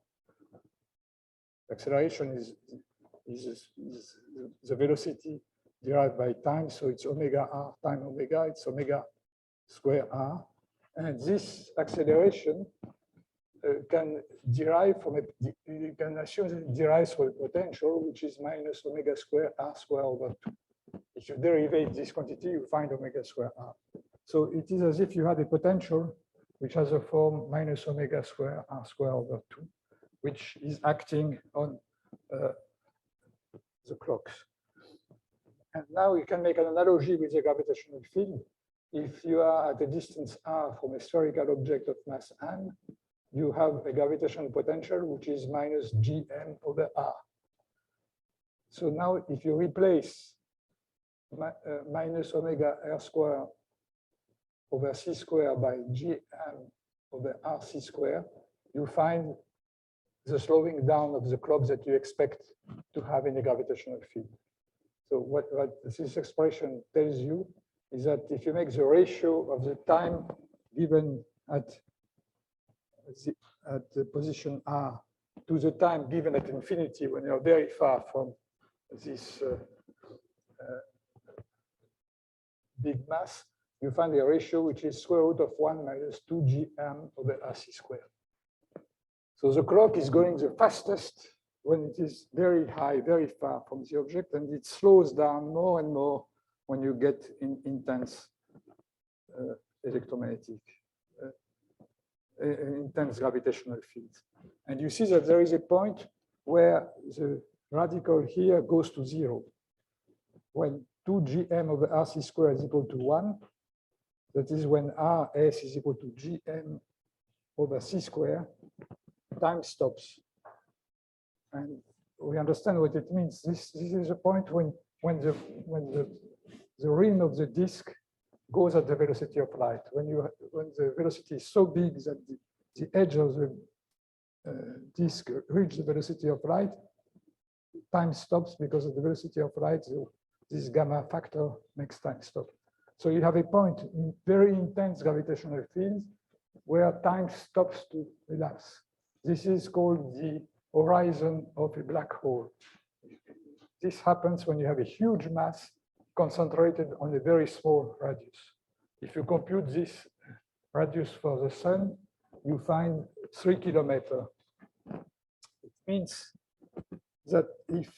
Acceleration is the velocity derived by time, so it's omega r time omega, it's omega square r. And this acceleration can derive from you can assume that it derives from a potential, which is minus omega square r square over 2. If you derivate this quantity, you find omega square r. So it is as if you had a potential which has a form minus omega square r square over 2, which is acting on the clocks. And now we can make an analogy with the gravitational field. If you are at a distance r from a spherical object of mass m, you have a gravitational potential which is minus gm over r. So now if you replace minus omega r square over c square by gm over rc square, you find the slowing down of the clocks that you expect to have in a gravitational field. So what this expression tells you is that if you make the ratio of the time given at the position r to the time given at infinity when you're very far from this big mass, you find a ratio which is square root of 1 minus 2 gm over rc squared. So the clock is going the fastest when it is very high, very far from the object, and it slows down more and more when you get in intense electromagnetic, intense gravitational fields. And you see that there is a point where the radical here goes to 0. When 2 gm over rc squared is equal to 1, that is when rs is equal to gm over c squared, time stops. And we understand what it means. This is a point when the rim of the disk goes at the velocity of light. When the velocity is so big that the edge of the disk reaches the velocity of light, time stops because of the velocity of light. So this gamma factor makes time stop. So you have a point in very intense gravitational fields where time stops to elapse. This is called the horizon of a black hole. This happens when you have a huge mass concentrated on a very small radius. If you compute this radius for the sun, you find 3 kilometers. It means that if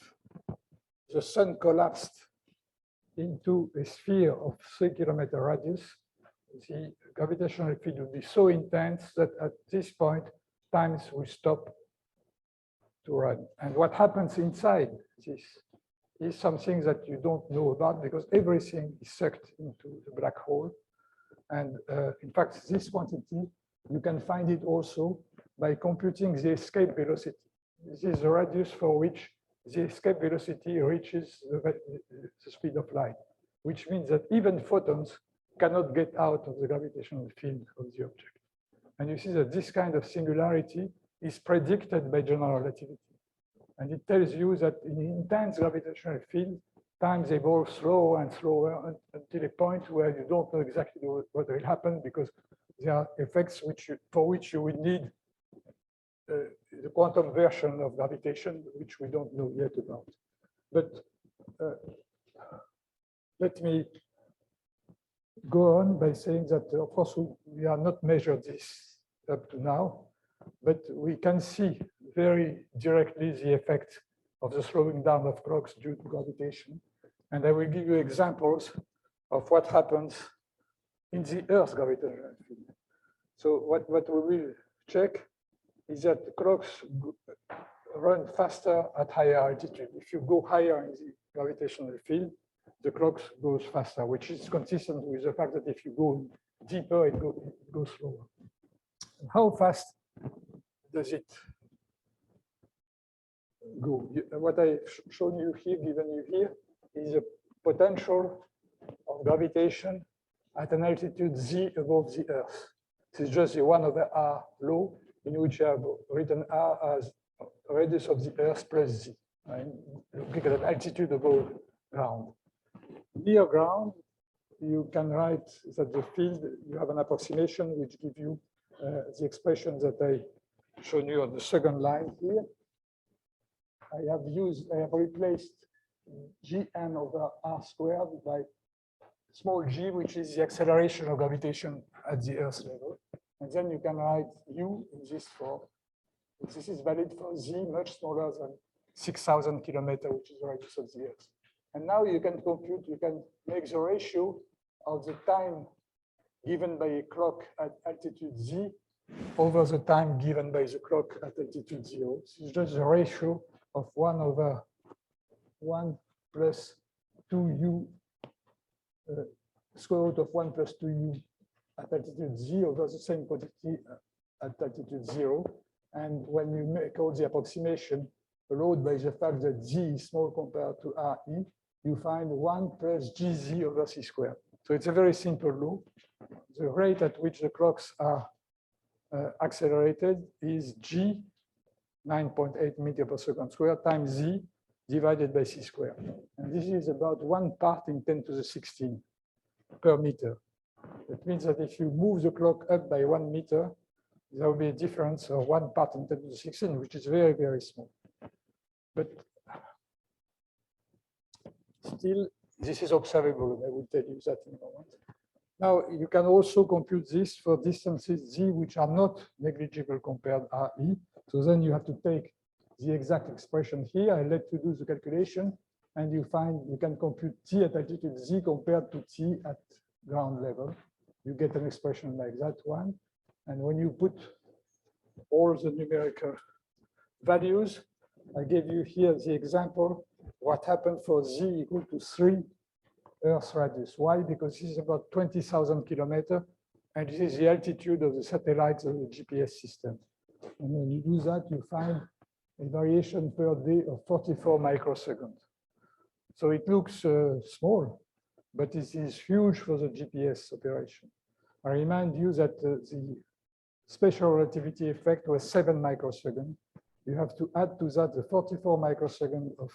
the sun collapsed into a sphere of 3 kilometer radius, the gravitational field will be so intense that at this point, times will stop to run. And what happens inside this is something that you don't know about because everything is sucked into the black hole. And in fact, this quantity, you can find it also by computing the escape velocity. This is the radius for which the escape velocity reaches the speed of light, which means that even photons cannot get out of the gravitational field of the object. And you see that this kind of singularity is predicted by general relativity. And it tells you that in intense gravitational field, times evolve slower and slower until a point where you don't know exactly what will happen because there are effects for which you would need the quantum version of gravitation, which we don't know yet about. But let me go on by saying that, of course, we have not measured this up to now, but we can see very directly the effect of the slowing down of clocks due to gravitation. And I will give you examples of what happens in the Earth's gravitational field. So what we will check is that the clocks run faster at higher altitude. If you go higher in the gravitational field, the clocks goes faster, which is consistent with the fact that if you go deeper, it goes slower. How fast does it go? What I've shown you here, given you here, is a potential of gravitation at an altitude z above the Earth. This is just the 1/r law, in which I have written r as radius of the Earth plus z. Looking at an altitude above ground. Near ground, you can write that the field, you have an approximation which gives you the expression that I shown you on the second line here. I have replaced gn over r squared by small g, which is the acceleration of gravitation at the Earth level. And then you can write u in this form. This is valid for z much smaller than 6,000 kilometers, which is the radius of the Earth. And now you can compute, you can make the ratio of the time given by a clock at altitude z over the time given by the clock at altitude 0. This is just the ratio of 1/1 plus 2u, square root of 1 plus 2u at altitude z over the same quantity at altitude 0. And when you make all the approximation allowed by the fact that z is small compared to re, you find 1 plus gz over c squared. So it's a very simple law. The rate at which the clocks are accelerated is g 9.8 meter per second squared times z divided by c squared. And this is about 1 part in 10 to the 16 per meter. That means that if you move the clock up by 1 meter, there will be a difference of 1 part in 10 to the 16, which is very, very small. But still, this is observable. I will tell you that in a moment. Now, you can also compute this for distances z, which are not negligible compared re. So then you have to take the exact expression here. I let you do the calculation, and you can compute t at altitude z compared to t at ground level. You get an expression like that one. And when you put all the numerical values, I gave you here the example, what happened for z equal to 3 Earth radius. Why? Because this is about 20,000 kilometers, and this is the altitude of the satellites of the GPS system. And when you do that, you find a variation per day of 44 microseconds. So it looks small, but it is huge for the GPS operation. I remind you that the special relativity effect was 7 microseconds. You have to add to that the 44 microseconds of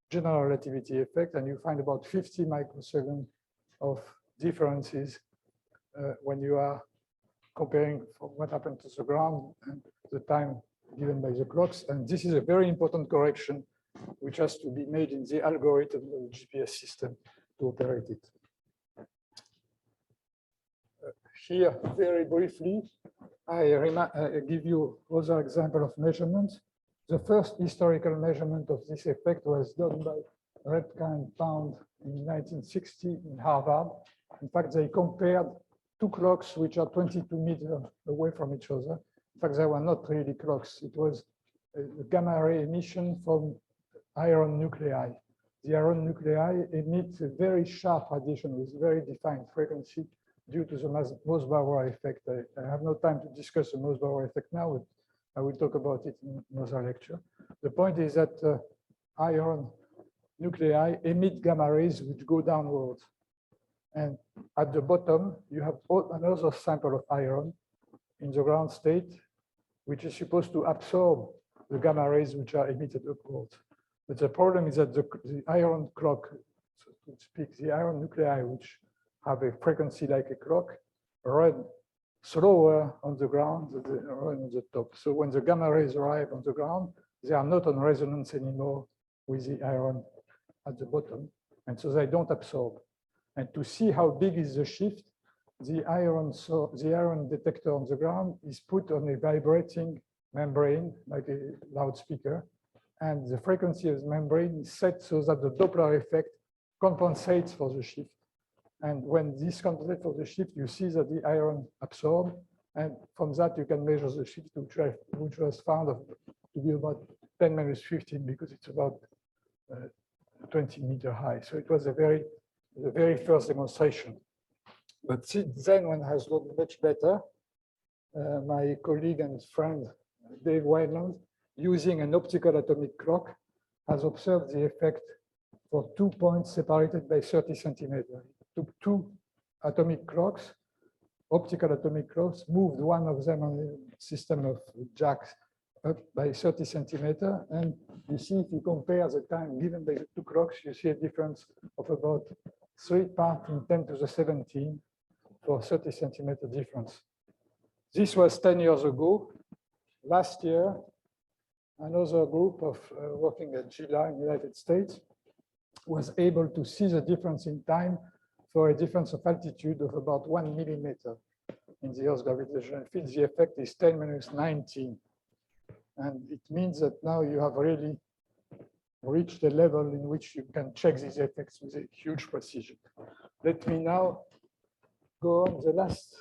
general relativity effect, and you find about 50 microseconds of differences when you are comparing what happened to the ground and the time given by the clocks. And this is a very important correction which has to be made in the algorithm of the GPS system to operate it. Here, very briefly, I give you other example of measurements. The first historical measurement of this effect was done by Repka and Pound in 1960 in Harvard. In fact, they compared two clocks which are 22 meters away from each other. In fact, they were not really clocks. It was a gamma ray emission from iron nuclei. The iron nuclei emit a very sharp radiation with very defined frequency due to the Moss-Bauer effect. I have no time to discuss the Moss-Bauer effect now, but I will talk about it in another lecture. The point is that iron nuclei emit gamma rays which go downwards. And at the bottom, you have another sample of iron in the ground state, which is supposed to absorb the gamma rays which are emitted upwards. But the problem is that the iron clock, so to speak, the iron nuclei, which have a frequency like a clock, run slower on the ground than they run on the top. So when the gamma rays arrive on the ground, they are not on resonance anymore with the iron at the bottom, and so they don't absorb. And to see how big is the shift, the iron detector on the ground is put on a vibrating membrane, like a loudspeaker, and the frequency of the membrane is set so that the Doppler effect compensates for the shift. And when this compensates for the shift, you see that the iron absorbs, and from that you can measure the shift, which was found to be about 10⁻15 because it's about 20 meters high. So it was the very first demonstration. But since then, one has gotten much better. My colleague and friend, Dave Wineland, using an optical atomic clock, has observed the effect for 2 points separated by 30 centimeters. It took two atomic clocks, optical atomic clocks, moved one of them on a system of jacks up by 30 centimeters. And you see, if you compare the time given by the two clocks, you see a difference of about 3 parts in 10 to the 17 for 30 centimeter difference. This was 10 years ago. Last year, another group of working at GILA in the United States was able to see the difference in time for a difference of altitude of about 1 millimeter in the Earth's gravitational field. The effect is 10⁻19. And it means that now you have really reached a level in which you can check these effects with a huge precision. Let me now go on the last.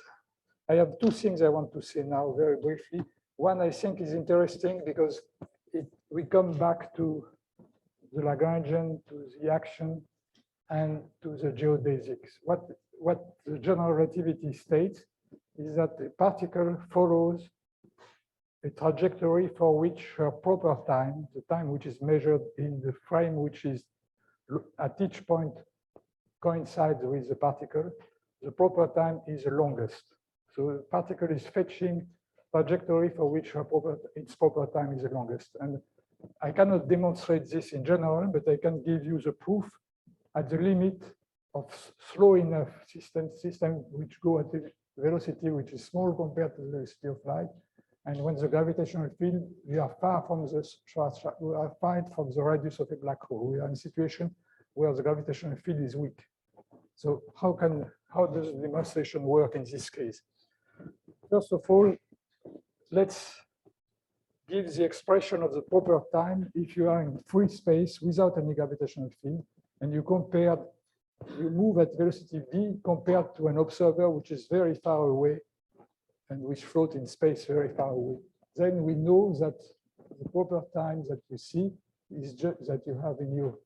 I have two things I want to say now very briefly. One I think is interesting because we come back to the Lagrangian, to the action, and to the geodesics. What the general relativity states is that a particle follows a trajectory for which her proper time, the time which is measured in the frame which is at each point coincides with the particle, the proper time is the longest. So the particle is fetching trajectory for which its proper time is the longest. And I cannot demonstrate this in general, but I can give you the proof at the limit of slow enough system which go at a velocity which is small compared to the velocity of light. And when the gravitational field, we are far from the radius of a black hole. We are in a situation where the gravitational field is weak. So how does the demonstration work in this case? First of all, let's give the expression of the proper time if you are in free space without any gravitational field, and you move at velocity v compared to an observer which is very far away and which float in space very far away. Then we know that the proper time that you see is just that you have in your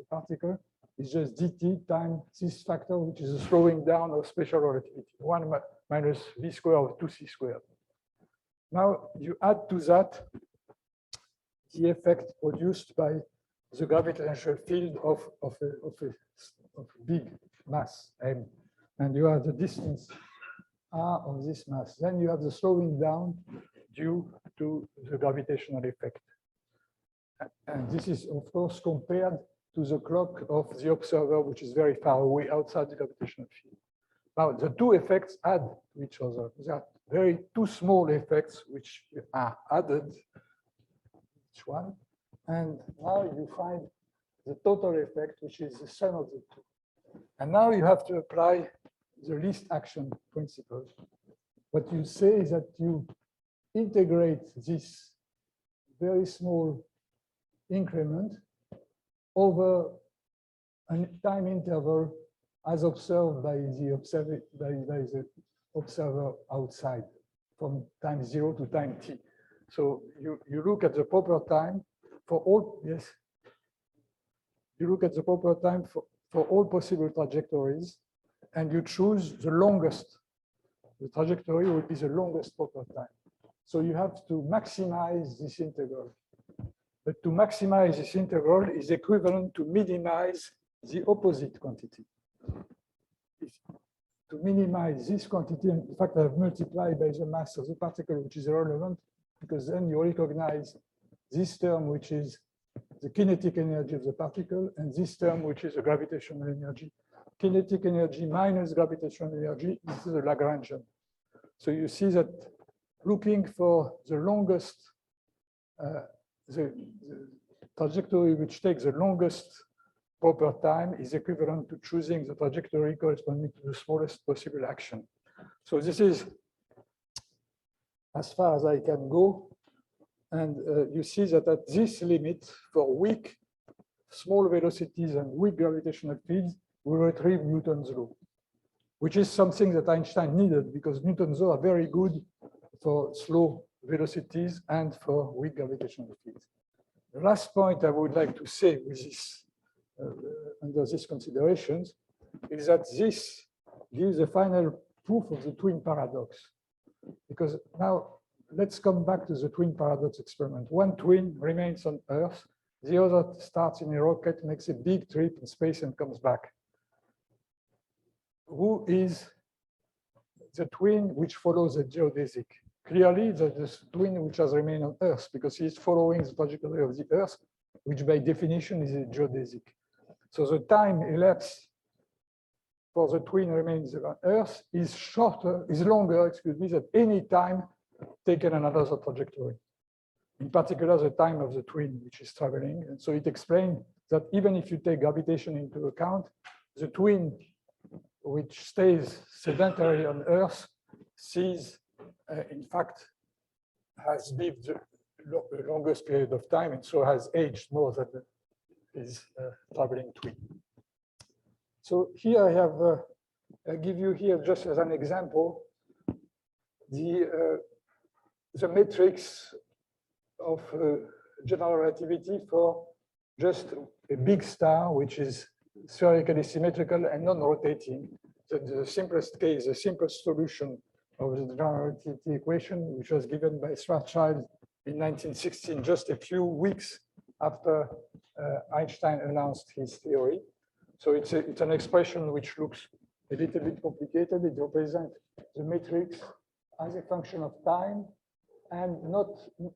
particle is just dt times this factor, which is a slowing down of special relativity, 1 minus v squared of 2c squared. Now you add to that the effect produced by the gravitational field of a big mass m, and you have the distance r of this mass. Then you have the slowing down due to the gravitational effect. And this is, of course, compared to the clock of the observer, which is very far away outside the gravitational field. Now, the two effects add to each other. There are two small effects which are added, each one. And now you find the total effect, which is the sum of the two. And now you have to apply the least action principle. What you say is that you integrate this very small increment over a time interval as observed by the observer outside from time 0 to time t. So you look at the proper time for all, yes, you look at the proper time for all possible trajectories, and you choose the longest. The trajectory will be the longest proper time. So you have to maximize this integral. But to maximize this integral is equivalent to minimize the opposite quantity. To minimize this quantity, in fact, I've multiplied by the mass of the particle, which is irrelevant, because then you recognize this term, which is the kinetic energy of the particle, and this term, which is the gravitational energy. Kinetic energy minus gravitational energy is the Lagrangian. So you see that looking for the longest, the trajectory which takes the longest proper time is equivalent to choosing the trajectory corresponding to the smallest possible action. So this is as far as I can go. And you see that at this limit for weak small velocities and weak gravitational fields, we retrieve Newton's law, which is something that Einstein needed because Newton's law are very good for slow velocities and for weak gravitational fields. The last point I would like to say with this, under these considerations, is that this gives a final proof of the twin paradox. Because now let's come back to the twin paradox experiment. One twin remains on Earth, the other starts in a rocket, makes a big trip in space and comes back. Who is the twin which follows a geodesic? Clearly, the twin which has remained on Earth, because he's following the trajectory of the Earth, which by definition is a geodesic. So the time elapsed for the twin remains on Earth is longer, excuse me, than any time taken another trajectory. In particular, the time of the twin, which is traveling. And so it explains that even if you take gravitation into account, the twin, which stays sedentary on Earth, sees, in fact, has lived the longest period of time, and so has aged more than his traveling twin. So here I have, I give you here just as an example, the matrix of general relativity for just a big star, which is spherically symmetrical and non-rotating. The simplest case, the simplest solution of the general relativity equation, which was given by Schwarzschild in 1916, just a few weeks after Einstein announced his theory. So it's an expression which looks a little bit complicated. It represents the matrix as a function of time, and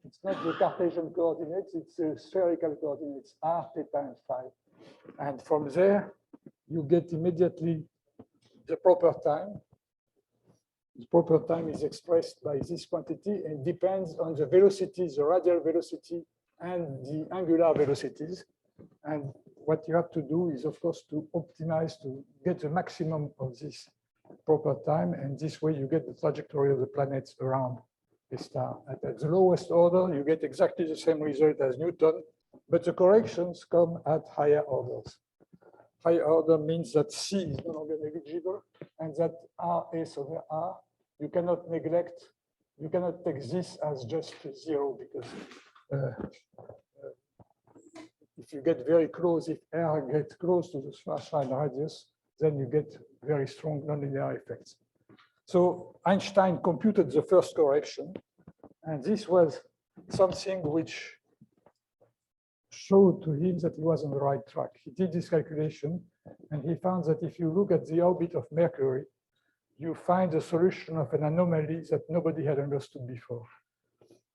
it's not the Cartesian coordinates, it's the spherical coordinates, r, theta, and phi. And from there, you get immediately the proper time. The proper time is expressed by this quantity and depends on the velocities, the radial velocity, and the angular velocities. And what you have to do is, of course, to optimize to get the maximum of this proper time. And this way, you get the trajectory of the planets around a star. At the lowest order, you get exactly the same result as Newton, but the corrections come at higher orders. Higher order means that C is no longer negligible, and that R S over R, you cannot neglect, you cannot take this as just 0, because if you get very close, if R gets close to the Schwarzschild radius, then you get very strong nonlinear effects. So Einstein computed the first correction, and this was something which showed to him that he was on the right track. He did this calculation, and he found that if you look at the orbit of Mercury, you find a solution of an anomaly that nobody had understood before.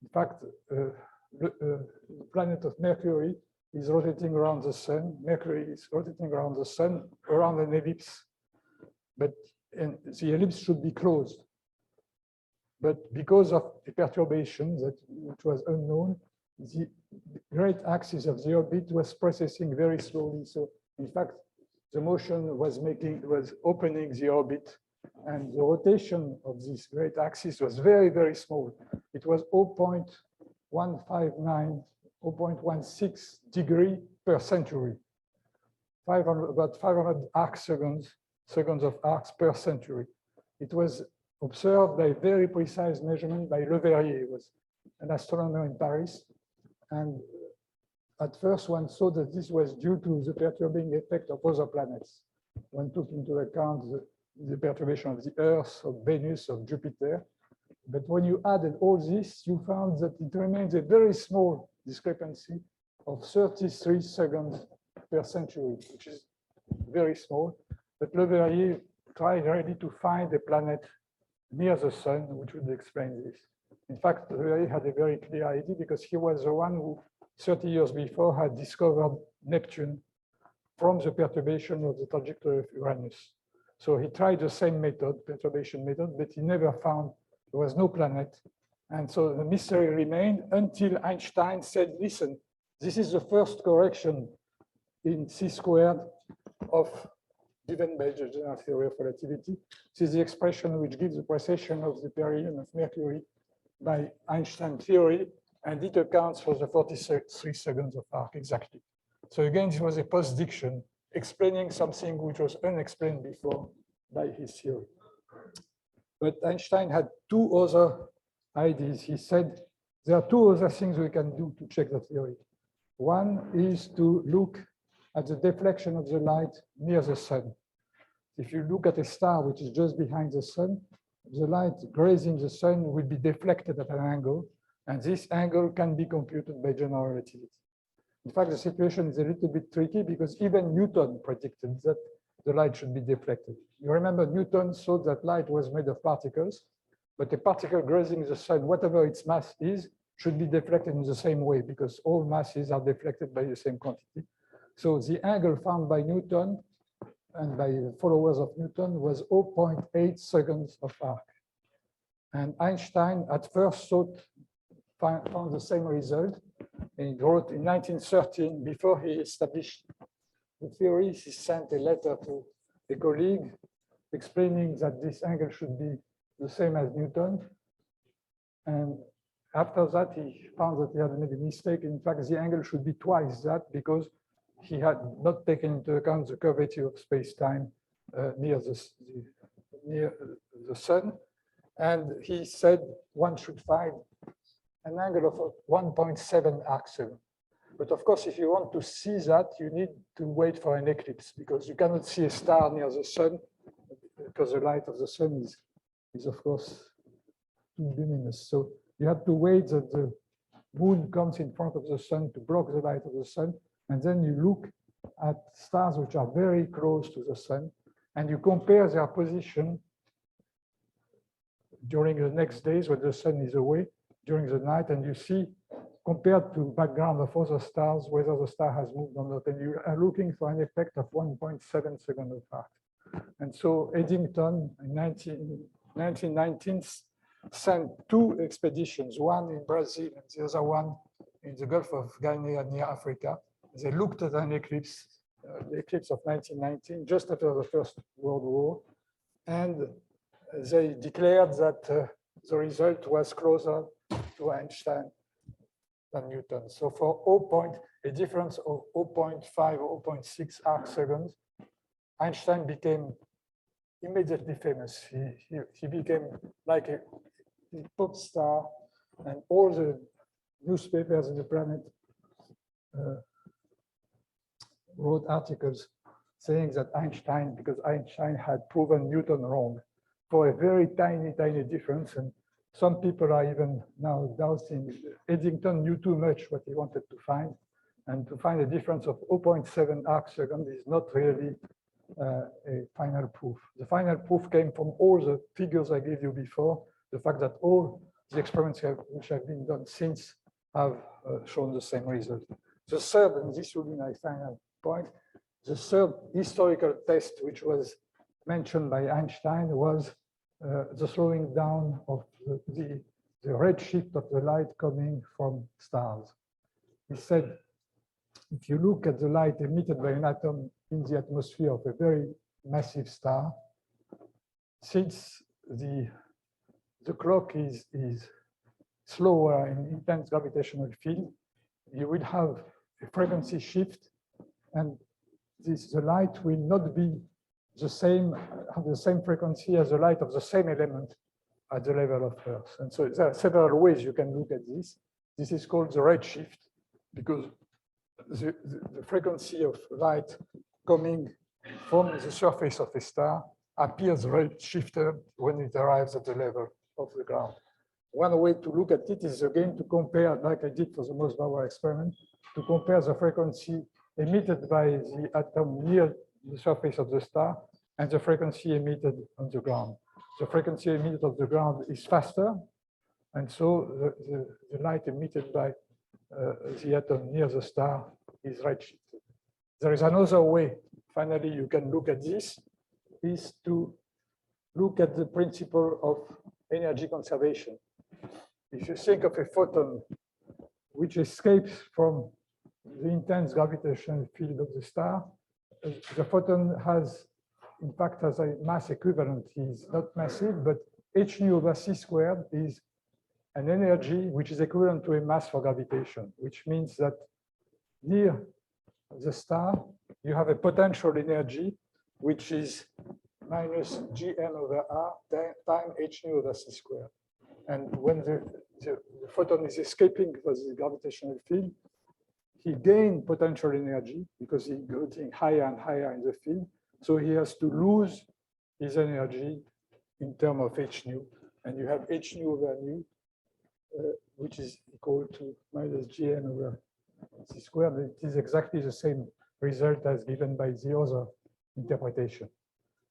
In fact, the planet of Mercury is rotating around the sun. Mercury is rotating around the sun, around an ellipse, but the ellipse should be closed. But because of a perturbation which was unknown, the great axis of the orbit was processing very slowly. So in fact, the motion was opening the orbit, and the rotation of this great axis was very, very small. It was 0.159, 0.16 degree per century, about 500 arc seconds seconds of arcs per century. It was observed by very precise measurement by Leverrier. He was an astronomer in Paris. And at first, one saw that this was due to the perturbing effect of other planets. One took into account the perturbation of the Earth, of Venus, of Jupiter. But when you added all this, you found that it remains a very small discrepancy of 33 seconds per century, which is very small. But Leverrier tried really to find a planet near the sun, which would explain this. In fact, Leverrier had a very clear idea because he was the one who 30 years before had discovered Neptune from the perturbation of the trajectory of Uranus. So he tried the same method, perturbation method, but he never found there was no planet. And so the mystery remained until Einstein said, listen, this is the first correction in c² of given by the general theory of relativity. This is the expression which gives the precession of the perihelion of Mercury by Einstein theory, and it accounts for the 43 seconds of arc exactly. So again, this was a post-diction explaining something which was unexplained before by his theory. But Einstein had two other ideas. He said, there are two other things we can do to check the theory. One is to look at the deflection of the light near the sun. If you look at a star which is just behind the sun, the light grazing the sun will be deflected at an angle, and this angle can be computed by general relativity. In fact, the situation is a little bit tricky because even Newton predicted that the light should be deflected. You remember Newton thought that light was made of particles, but a particle grazing the sun, whatever its mass is, should be deflected in the same way because all masses are deflected by the same quantity. So the angle found by Newton and by the followers of Newton was 0.8 seconds of arc. And Einstein at first found the same result. And he wrote in 1913, before he established the theory, he sent a letter to a colleague explaining that this angle should be the same as Newton. And after that, he found that he had made a mistake. In fact, the angle should be twice that because he had not taken into account the curvature of space-time near the sun. And he said one should find an angle of 1.7 arc second. But of course, if you want to see that, you need to wait for an eclipse because you cannot see a star near the sun because the light of the sun is of course too luminous. So you have to wait that the moon comes in front of the sun to block the light of the sun. And then you look at stars which are very close to the sun and you compare their position during the next days when the sun is away, during the night, and you see, compared to background of other stars, whether the star has moved or not, and you are looking for an effect of 1.7 seconds of arc. And so Eddington in 1919 sent two expeditions, one in Brazil and the other one in the Gulf of Guinea near Africa. They looked at an eclipse, the eclipse of 1919, just after the First World War, and they declared that the result was closer to Einstein than Newton. So for a difference of 0.5 or 0.6 arc seconds, Einstein became immediately famous. He became like a pop star, and all the newspapers in the planet wrote articles saying that Einstein, because Einstein had proven Newton wrong for a very tiny, tiny difference. And some people are even now doubting Eddington knew too much what he wanted to find. And to find a difference of 0.7 arc second is not really a final proof. The final proof came from all the figures I gave you before, the fact that all the experiments which have been done since have shown the same result. The third, and this will be my final point, the third historical test which was mentioned by Einstein was the slowing down of the redshift of the light coming from stars. He said, if you look at the light emitted by an atom in the atmosphere of a very massive star, since the clock is slower in intense gravitational field, you will have a frequency shift, and the light will not be the same frequency as the light of the same element at the level of Earth. And so there are several ways you can look at this. This is called the redshift, because the frequency of light coming from the surface of a star appears redshifted when it arrives at the level of the ground. One way to look at it is again to compare, like I did for the Mossbauer experiment, to compare the frequency emitted by the atom near the surface of the star and the frequency emitted on the ground. The frequency emitted on the ground is faster, and so the light emitted by the atom near the star is redshifted. There is another way, finally, you can look at this, is to look at the principle of energy conservation. If you think of a photon which escapes from the intense gravitational field of the star, the photon has, in fact, has a mass equivalent. It's not massive, but h nu over c squared is an energy which is equivalent to a mass for gravitation, which means that near the star, you have a potential energy which is minus gn over r times h nu over c squared. And when the photon is escaping from the gravitational field, he gains potential energy because he's getting higher and higher in the field. So he has to lose his energy in terms of h nu. And you have h nu over nu, which is equal to minus gn over c squared. It is exactly the same result as given by the other interpretation.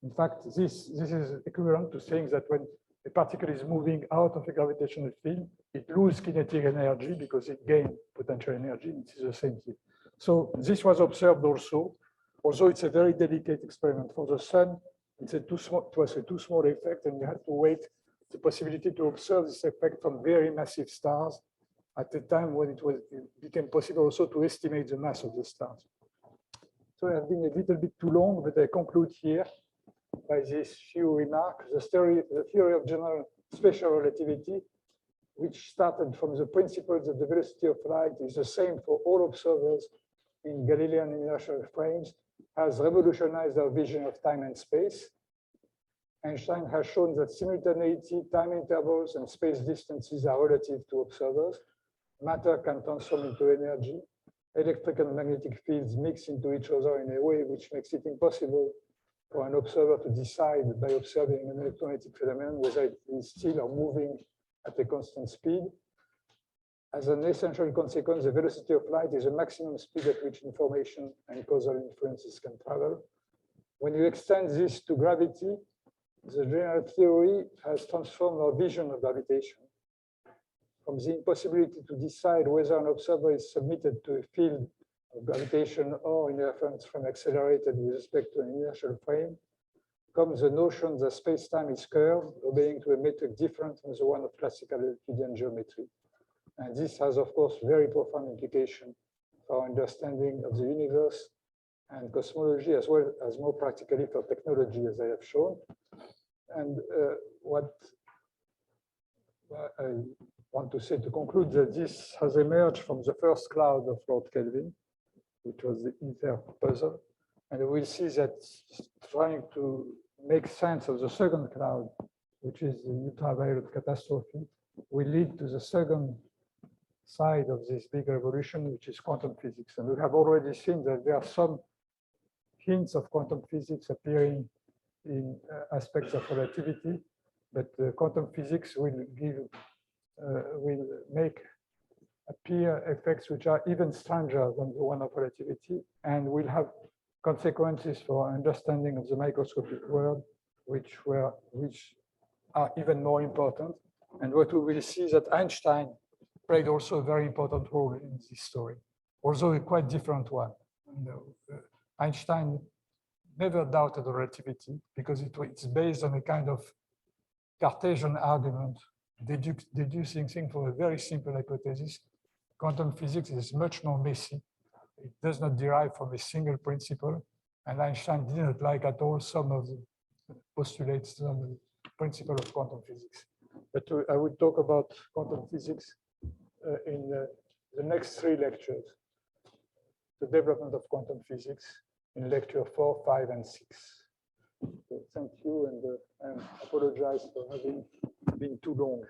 In fact, this is equivalent to saying that when a particle is moving out of a gravitational field, it loses kinetic energy because it gains potential energy. It is the same thing. So this was observed also, although it's a very delicate experiment. For the sun, it was a too small effect, and you had to wait the possibility to observe this effect from very massive stars at the time when it became possible also to estimate the mass of the stars. So I've been a little bit too long, but I conclude here by these few remarks. The theory of general special relativity, which started from the principle that the velocity of light is the same for all observers in Galilean inertial frames, has revolutionized our vision of time and space. Einstein has shown that simultaneity, time intervals, and space distances are relative to observers. Matter can transform into energy. Electric and magnetic fields mix into each other in a way which makes it impossible for an observer to decide by observing an electromagnetic phenomenon whether it is still or moving at a constant speed. As an essential consequence, the velocity of light is the maximum speed at which information and causal influences can travel. When you extend this to gravity, the general theory has transformed our vision of gravitation from the impossibility to decide whether an observer is submitted to a field of gravitation or interference frame accelerated with respect to an inertial frame, comes the notion that space-time is curved, obeying to a metric different from the one of classical Euclidean geometry. And this has, of course, very profound implication for our understanding of the universe and cosmology, as well as more practically for technology, as I have shown. And what I want to say to conclude that this has emerged from the first cloud of Lord Kelvin, which was the ether puzzle. And we'll see that trying to make sense of the second cloud, which is the ultraviolet catastrophe, will lead to the second side of this big revolution, which is quantum physics. And we have already seen that there are some hints of quantum physics appearing in aspects of relativity, but quantum physics will make appear effects which are even stranger than the one of relativity, and will have consequences for understanding of the microscopic world, which are even more important. And what we will see is that Einstein played also a very important role in this story, although a quite different one. Einstein never doubted relativity because it's based on a kind of Cartesian argument, deducing things from a very simple hypothesis. Quantum physics is much more messy. It does not derive from a single principle, and Einstein didn't like at all some of the postulates on the principle of quantum physics. But I will talk about quantum physics in the next 3 lectures, the development of quantum physics in lecture 4, 5, and 6. So thank you, and apologize for having been too long.